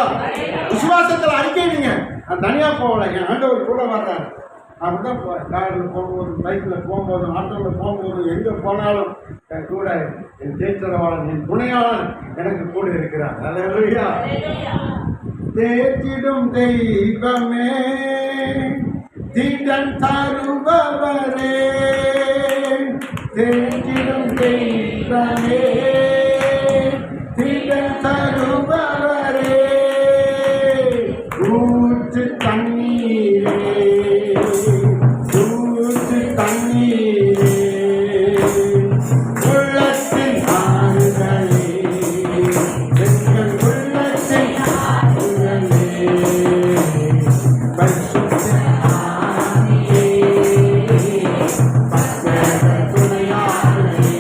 விசுவாசத்தில் அறிக்கைங்க. நான் தனியாக போகல, என் ஆண்டவர் கூட வர்றாரு. அப்படிதான் காரில் போகும்போது, பைக்கில் போகும்போது, ஆட்டோவில் போகும்போது, எங்கே போனாலும் என் கூட என் தேற்றரவாளன், என் துணையாளன் எனக்கு கூட இருக்கிறார். அல்லேலூயா. தேற்றிடும் தெய்வமே, தீண்டன் தருபவரே, தேற்றிடும் தெய்வமே, தீண்டன் தருபவரே, ஊற்று தண்ணீரே, ஊற்று தண்ணீரே, உள்ளத்தின் ஆறுகளே, எங்கள் உள்ளத்தின் ஆறுகளே, பரிசுத்த ஆவியே, பக்தர் துணையாளரே,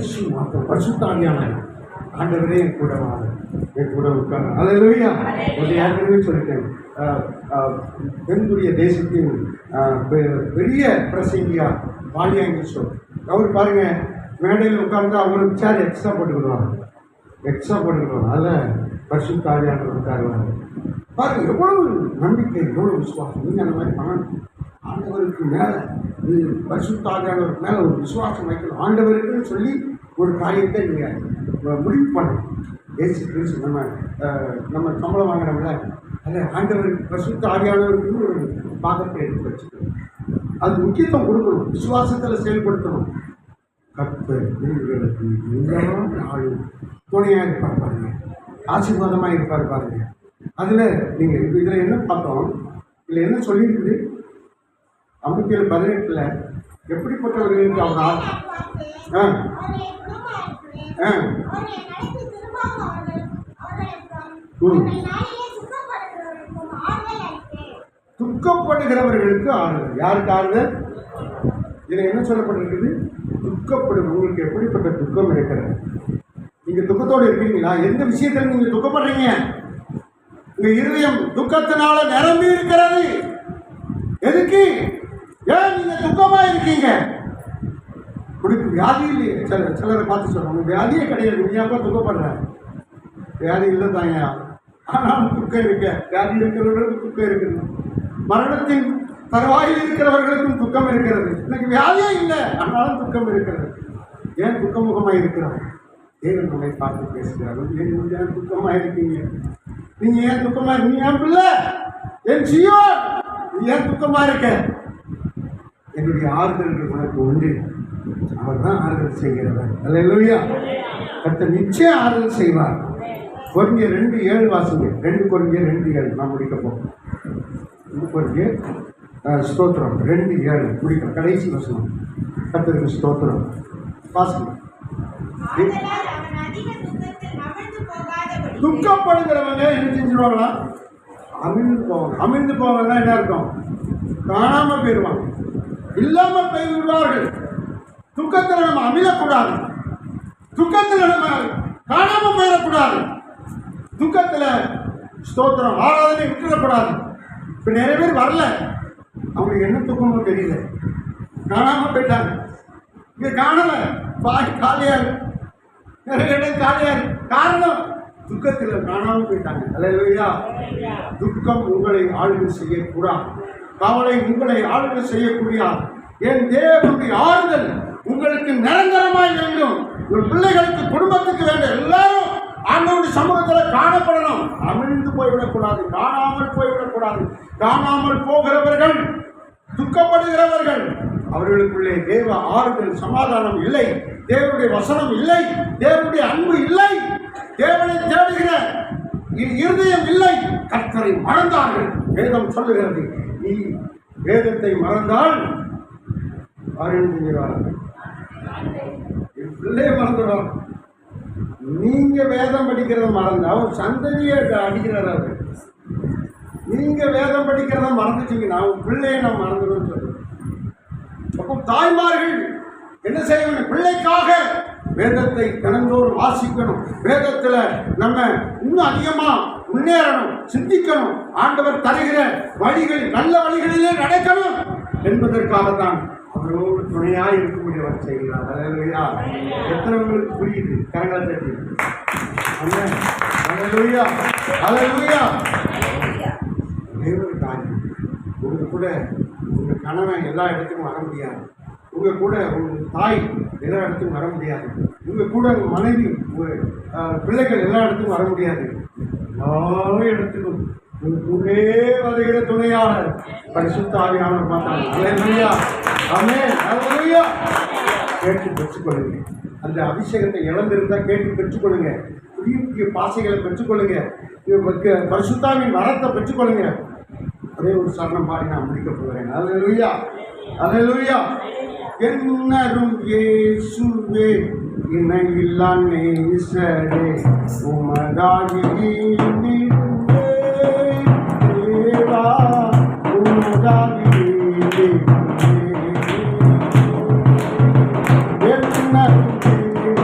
இயேசு மாத்திரம் பரிசுத்தாவியானவர் ஆண்டவரே என் கூட வாங்க, என் கூட உட்கார்ந்து. அல்லேலூயா. ஒரு ஏற்கனவே சொல்லிட்டேன், தென்கொரிய தேசத்தின் பெரிய பிரசங்கியா வாலியாங்க அவர் பாருங்க, மேடையில் உட்கார்ந்து அவங்களுக்கு சேர் எக்ஸ்ட்ரா போட்டுக்கிடுவாங்க. அதில் பரிசுத்தாவியானவர் உட்காருவாங்க. பாருங்க எவ்வளவு நம்பிக்கை, எவ்வளவு விசுவாசம். நீங்கள் அந்த மாதிரி பண்ணணும். ஆண்டவருக்கு மேலே பரிசுத்தாவியானவருக்கு மேலே ஒரு விசுவாசம் வைக்கணும். ஆண்டவருக்குன்னு சொல்லி ஒரு காரியத்தை நீங்கள் முடிவு பண்ணணும். ஏசு கிறிஸ்து நம்ம சம்பளம் வாங்குறோம்ல, அதில் ஆண்டவருக்கு பரிசுத்த ஆவியானவருக்கு ஒரு பாகத்தை எடுத்து வச்சுக்கணும். அது முக்கியத்துவம் கொடுக்கணும், விசுவாசத்தில் செயல்படுத்தணும். கர்த்தர் உங்களுக்கு எல்லா நாளும் துணையாக இருப்பார் பாருங்க, ஆசீர்வாதமாக இருப்பார் பாருங்க. அதில் நீங்கள் இதில் என்ன பார்த்தோம், இதில் என்ன சொல்லியிருக்குது, 57:18 எப்படிப்பட்டவர்களுக்கு அவங்க துக்கப்படுகிறவர்களுக்கு ஆறுதல். யாருக்கு ஆறுதல்? இதில் என்ன சொல்லப்பட்டிருக்குது? துக்கப்படும். உங்களுக்கு எப்படிப்பட்ட துக்கம் இருக்கிறது? நீங்கள் துக்கத்தோடு இருக்கீங்களா? எந்த விஷயத்தில் நீங்கள் துக்கப்படுறீங்க? உங்கள் இருதயம் துக்கத்தினால நிரம்பி இருக்கிறது. எதுக்கு? ஏன் நீங்கள் துக்கமாக இருக்கீங்க? உங்களுக்கு வியாதி இல்லையே. சிலரை பார்த்து சொல்லுவாங்க, வியாதியே கிடையாது, நீ அப்போ துக்கப்படுற. வியாதி இல்லை தாங்க, ஆனாலும் துக்கம் இருக்க. வியாதி இருக்கிறவர்களுக்கு துக்கம் இருக்குது, மரணத்தின் தருவாயில் இருக்கிறவர்களுக்கும் துக்கம் இருக்கிறது. எனக்கு வியாதியே இல்லை, ஆனாலும் துக்கம் இருக்கிறது. ஏன் துக்கமுகமாக இருக்கிறார்? தேவன் நம்மை பார்த்து பேசுகிறார்கள். ஏன் துக்கமாக இருக்கீங்க? நீங்கள் ஏன் துக்கமாக? நீ ஏன் பிள்ளை, என் ஜீவன், நீ ஏன் துக்கமாக இருக்க? என்னுடைய ஆறுதல்கள் உனக்கு உண்டு. அவர் தான் ஆறுதல் செய்கிறவர். அல்லேலூயா. கர்த்தர் நிச்சயம் ஆறுதல் செய்வார். கொரிந்தியர் 2:7 வாசிங்க. 2 கொரிந்தியர் 2:7 நான் முடிக்க போகிறோம். 2 கொரிந்தியர் ஸ்தோத்திரம் 2:7 முடிக்கிறோம். கடைசி வசனம். கர்த்தருக்கு ஸ்தோத்திரம். வாசிங்க. துக்கப்படுகிறவங்க என்ன செஞ்சிருவாங்களா? அமிழ்ந்து போவாங்க. அமிழ்ந்து போவாங்கன்னா என்ன அர்த்தம்? காணாம போயிடுவாங்க, இல்லாம போய்விடுவார்கள். துக்கத்தில் நம்ம அமிழக்கூடாது, துக்கத்தில் நம்ம காணாம போயிடக்கூடாது, துக்கத்தில் ஸ்தோத்திரம் ஆராதனை விட்டுடக்கூடாது. இப்போ நிறைய பேர் வரல, அவங்களுக்கு என்ன துக்கமும் தெரியல, காணாம போயிட்டாங்க. இங்கே காணலை, பாய் காலியா இருக்கு, நிறைய இடம் காலியா இருக்கு. காரணம் துக்கத்தில் காணாமல் போயிட்டாங்க. அல்லேலூயா. துக்கம் உங்களை ஆளுகை செய்யக்கூடாது, கவலை உங்களை ஆளுகை செய்யக்கூடிய என் தேவனுடைய ஆறுதல் உங்களுக்கு நிரந்தரமாய் வேண்டும். ஒரு பிள்ளைகளுக்கு, குடும்பத்துக்கு வேண்டும். எல்லாரும் ஆண்டவருடைய சமூகத்தில் காணப்படணும். அமிழ்ந்து போய்விடக்கூடாது, காணாமல் போய்விடக்கூடாது. காணாமல் போகிறவர்கள், துக்கப்படுகிறவர்கள், அவர்களுக்குள்ளே தேவ ஆறுதல் சமாதானம் இல்லை, தேவனுடைய வசனம் இல்லை, தேவனுடைய அன்பு இல்லை, தேவனை தேடுகிற இருதயம் இல்லை. கர்த்தரை மறந்தார்கள். வேதம் சொல்லுகிறது, நீ வேதத்தை மறந்தால் பிள்ளைய மறந்துடும். நீங்க வேதம் படிக்கிறத மறந்து அவர் சந்ததியை அடிக்கிறார். நீங்க வேதம் படிக்கிறத மறந்துட்டீங்கன்னா உன் பிள்ளையை நான் மறந்துடும் சொல்லுவேன். அப்போ தாய்மார்கள் என்ன செய்யணும்? பிள்ளைக்காக வேதத்தை தினந்தோறும் வாசிக்கணும். வேதத்தில் நம்ம இன்னும் அதிகமாக முன்னேறணும், சிந்திக்கணும். ஆண்டவர் தருகிற வழிகள், நல்ல வழிகளிலே நடக்கணும் என்பதற்காகத்தான் அவரோடு துணையாக இருக்கக்கூடியவர் செய்கிறார். அல்லேலூயா. எத்தனை உங்களுக்கு புரியுது? கரங்களை தட்டி. அல்லேலூயா, அல்லேலூயா. ஒரே ஒரு காரியம், உங்க கூட உங்க கணவன் எல்லா இடத்துக்கும் வர முடியாது, உங்க கூட உங்க தாய் எல்லா இடத்துக்கும் வர முடியாது, உங்க கூட உங்க மனைவி, உங்க பிள்ளைகள் எல்லா இடத்துக்கும் வர முடியாது. எல்லா இடத்துக்கும் உங்க கூடே வருகிற துணையாளர் பரிசுத்த ஆவியானவர் பார்த்தாங்க. அல்லேலூயா, ஆமென், அல்லேலூயா. கேட்டு பெற்றுக்கொள்ளுங்க. அந்த அபிஷேகத்தை இழந்திருந்தா கேட்டு பெற்றுக்கொள்ளுங்க. புதிய புதிய பாசைகளை பெற்றுக்கொள்ளுங்க. பரிசுத்தாவின் வரத்தை பெற்றுக்கொள்ளுங்க. அதே ஒரு சரணம் பாடி நான் முடிக்க போகிறேன். அல்லேலூயா, அல்லேலூயா. என்னரும் இயேசுவே இணையில்லா நேசரே உமதாகி தேவா உமதாகி என்னரும்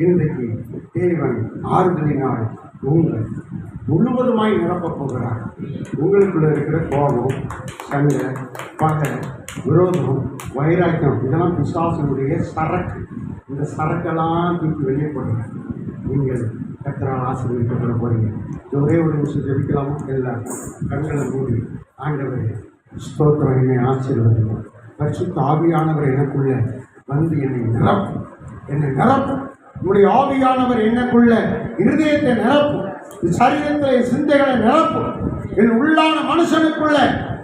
இன்றைக்கு தேவன் ஆறுதலினால் உங்கள் முழுவதுமாய் நிரப்பப் போகிறார். உங்களுக்குள்ள இருக்கிற கோபம், சண்டை, பகை, விரோதம், வைராக்கியம் இதெல்லாம் பிசாசனுடைய சரக்கு. இந்த சரக்கெல்லாம் தூக்கி வெளியே போடுங்க. நீங்கள் கர்த்தரால் ஆசீர்வதிக்கப்பட போறீங்க. ஒரே ஒரு நிமிஷம் ஜெபிக்கலாமா? எல்லாம் கண்களை மூடி, ஆண்டவரே ஸ்தோத்திரம், என்னை ஆசீர்வதிங்க. பரிசுத்த ஆவியானவர் எனக்குள்ள வந்து என்னை நிரப்பும், என்னை நிரப்பும். உங்களுடைய ஆவியானவர் எனக்குள்ள இருதயத்தை நிரப்பும், சரீரத்திலே சிந்தைகளை நிரப்பும். என் உள்ளான மனுஷனுக்குள்ள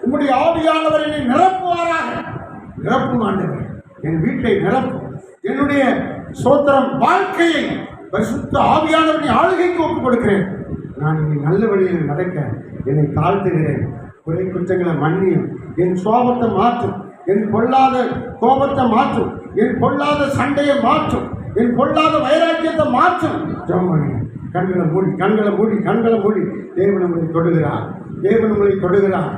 உங்களுடைய ஆவியானவர் என்னை நிரப்புவாராக. நிரப்பும் ஆண்டவர், என் வீட்டை நிரப்பும். என்னுடைய சோத்திரம் வாழ்க்கையை பரிசுத்த ஆவியானவரின் ஆளுகைக்கு ஒப்புக் கொடுக்கிறேன். நான் இனி நல்ல வழியில் நடக்க என்னை தாழ்த்துகிறேன். குறை குற்றங்களை மன்னியும். என் சோபத்தை மாற்றும், என் பொல்லாத கோபத்தை மாற்றும், என் பொல்லாத சண்டையை மாற்றும், என் பொல்லாத வைராக்கியத்தை மாற்றும். ஜெபம் கண்களை மூடி, கண்களை மூடி, கண்களை மூடி. தேவன் உங்களை தொடுகிறார், தேவன் உங்களை தொடுகிறார்,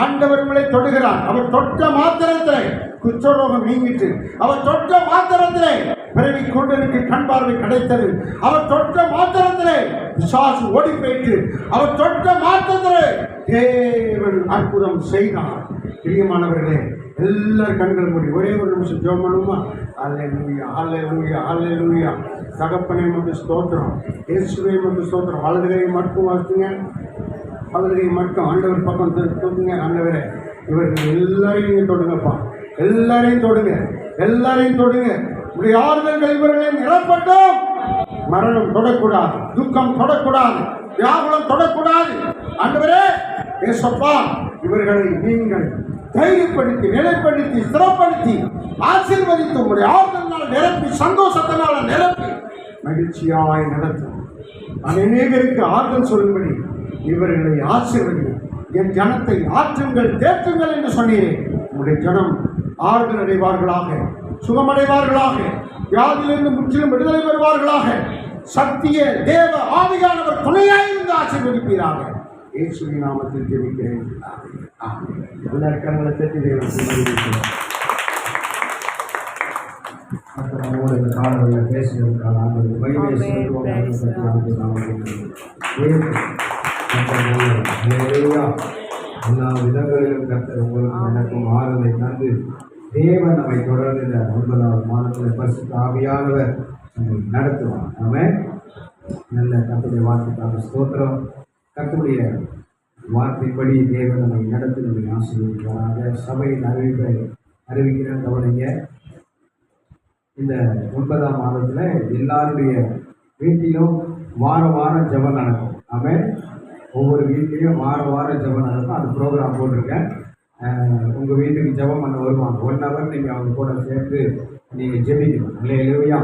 ஆண்டவர் உங்களை தொடுகிறார். அவர் தொட்ட மாத்திரத்திலே குற்றரோகம் நீங்கிட்டு, அவர் தொட்ட மாத்திரத்திலே பிறவி கொண்டனுக்கு கண் பார்வை கிடைத்தது. அவர் தொட்ட மாத்திரத்திலே பிசாசு ஓடி போயிட்டு, அவர் தொட்ட மாத்திரத்திலே தேவன் அற்புதம் செய்தார். பிரியமானவர்களே, எல்லாரும் கண்கள் மூடி ஒரே ஒரு நிமிஷம் ஜெபம் பண்ணுமா? அல்லேலூயா, அல்லேலூயா, அல்லேலூயா. தகப்பனை மட்டும் ஸ்தோத்திரம், இயேசுவை மட்டும் ஸ்தோத்திரம். வலதுகையை மட்டும் வாசிங்க, வலதுகையை மட்டும் ஆண்டவர் பக்கம் தூக்குங்க. ஆண்டவரே, இவர்கள் எல்லாரையும் நீங்கள் தொடுங்கப்பா, எல்லாரையும் தொடுங்க, எல்லாரையும் தொடுங்க. உடைய ஆறுதல்கள் இவர்களை நிரப்பட்டும். மரணம் தொடக்கூடாது, துக்கம் தொடக்கூடாது, வியாகுலம் தொடக்கூடாது. ஆண்டவரே ஏசப்பா, இவர்களை நீங்கள் தைரியப்படுத்தி, நிலைப்படுத்தி, ஸ்திரப்படுத்தி, ஆசீர்வதித்து உங்களுடைய ஆறுதலினால் நிரப்பி, சந்தோஷத்தினால நிரப்பி மகிழ்ச்சியாய் நடத்தும். அநேகருக்கு ஆறுதல் சொல்லும்படி இவர்களை ஆசீர்வதியும். என் ஜனத்தை ஆற்றுங்கள், தேற்றுங்கள் என்று சொன்னீரேன். உங்களுடைய ஜனம் ஆறுதல் அடைவார்களாக, சுகமடைவார்களாக, வியாதியிலிருந்து முற்றிலும் விடுதலை பெறுவார்களாக. சத்திய தேவ ஆவியானவர் துணையாயிருந்து ஆசீர்வதிப்பீராக. இயேசுவின் நாமத்தில் ஜெபிக்கிறேன். ஆமென். எல்லா கரங்களை தட்டி தேவனுக்கு மகிமைப்படுத்துவோம். நம்மோடு இந்த காலையில் பேசுவதற்காக ஆண்டவருக்கு மகிமையை செலுத்துவோம். எல்லா விதங்களிலும் கர்த்தர் உங்களுக்கு எனக்கும் ஆறுதலை தந்து தேவன் நம்மை தொடர்ந்து இந்த 9வது மாதத்தில் பரிசுத்த ஆவியானவர் நம்மை நடத்துவார். ஆமென். நல்ல கர்த்தருடைய வார்த்தைக்காக ஸ்தோத்திரம். கர்த்தருடைய வார்த்தைப்படி தேவன் நம்மை நடத்தி நம்மை ஆசீர்வதிப்பாராக. சபையின் அறிவிக்கிற கவனிங்க. இந்த 9ஆம் மாதத்தில் எல்லாருடைய வீட்டிலும் வாரம் ஜெபம் நடக்கும். ஆமென். ஒவ்வொரு வீட்லேயும் வாரம் ஜெபம் நடக்கும். அது ப்ரோக்ராம் போட்டிருக்கேன். உங்கள் வீட்டுக்கு ஜெபம் பண்ண வருவாங்க. 1 hour நீங்கள் அவங்க கூட சேர்த்து நீங்கள் ஜெபிக்கணும். அல்லேலூயா.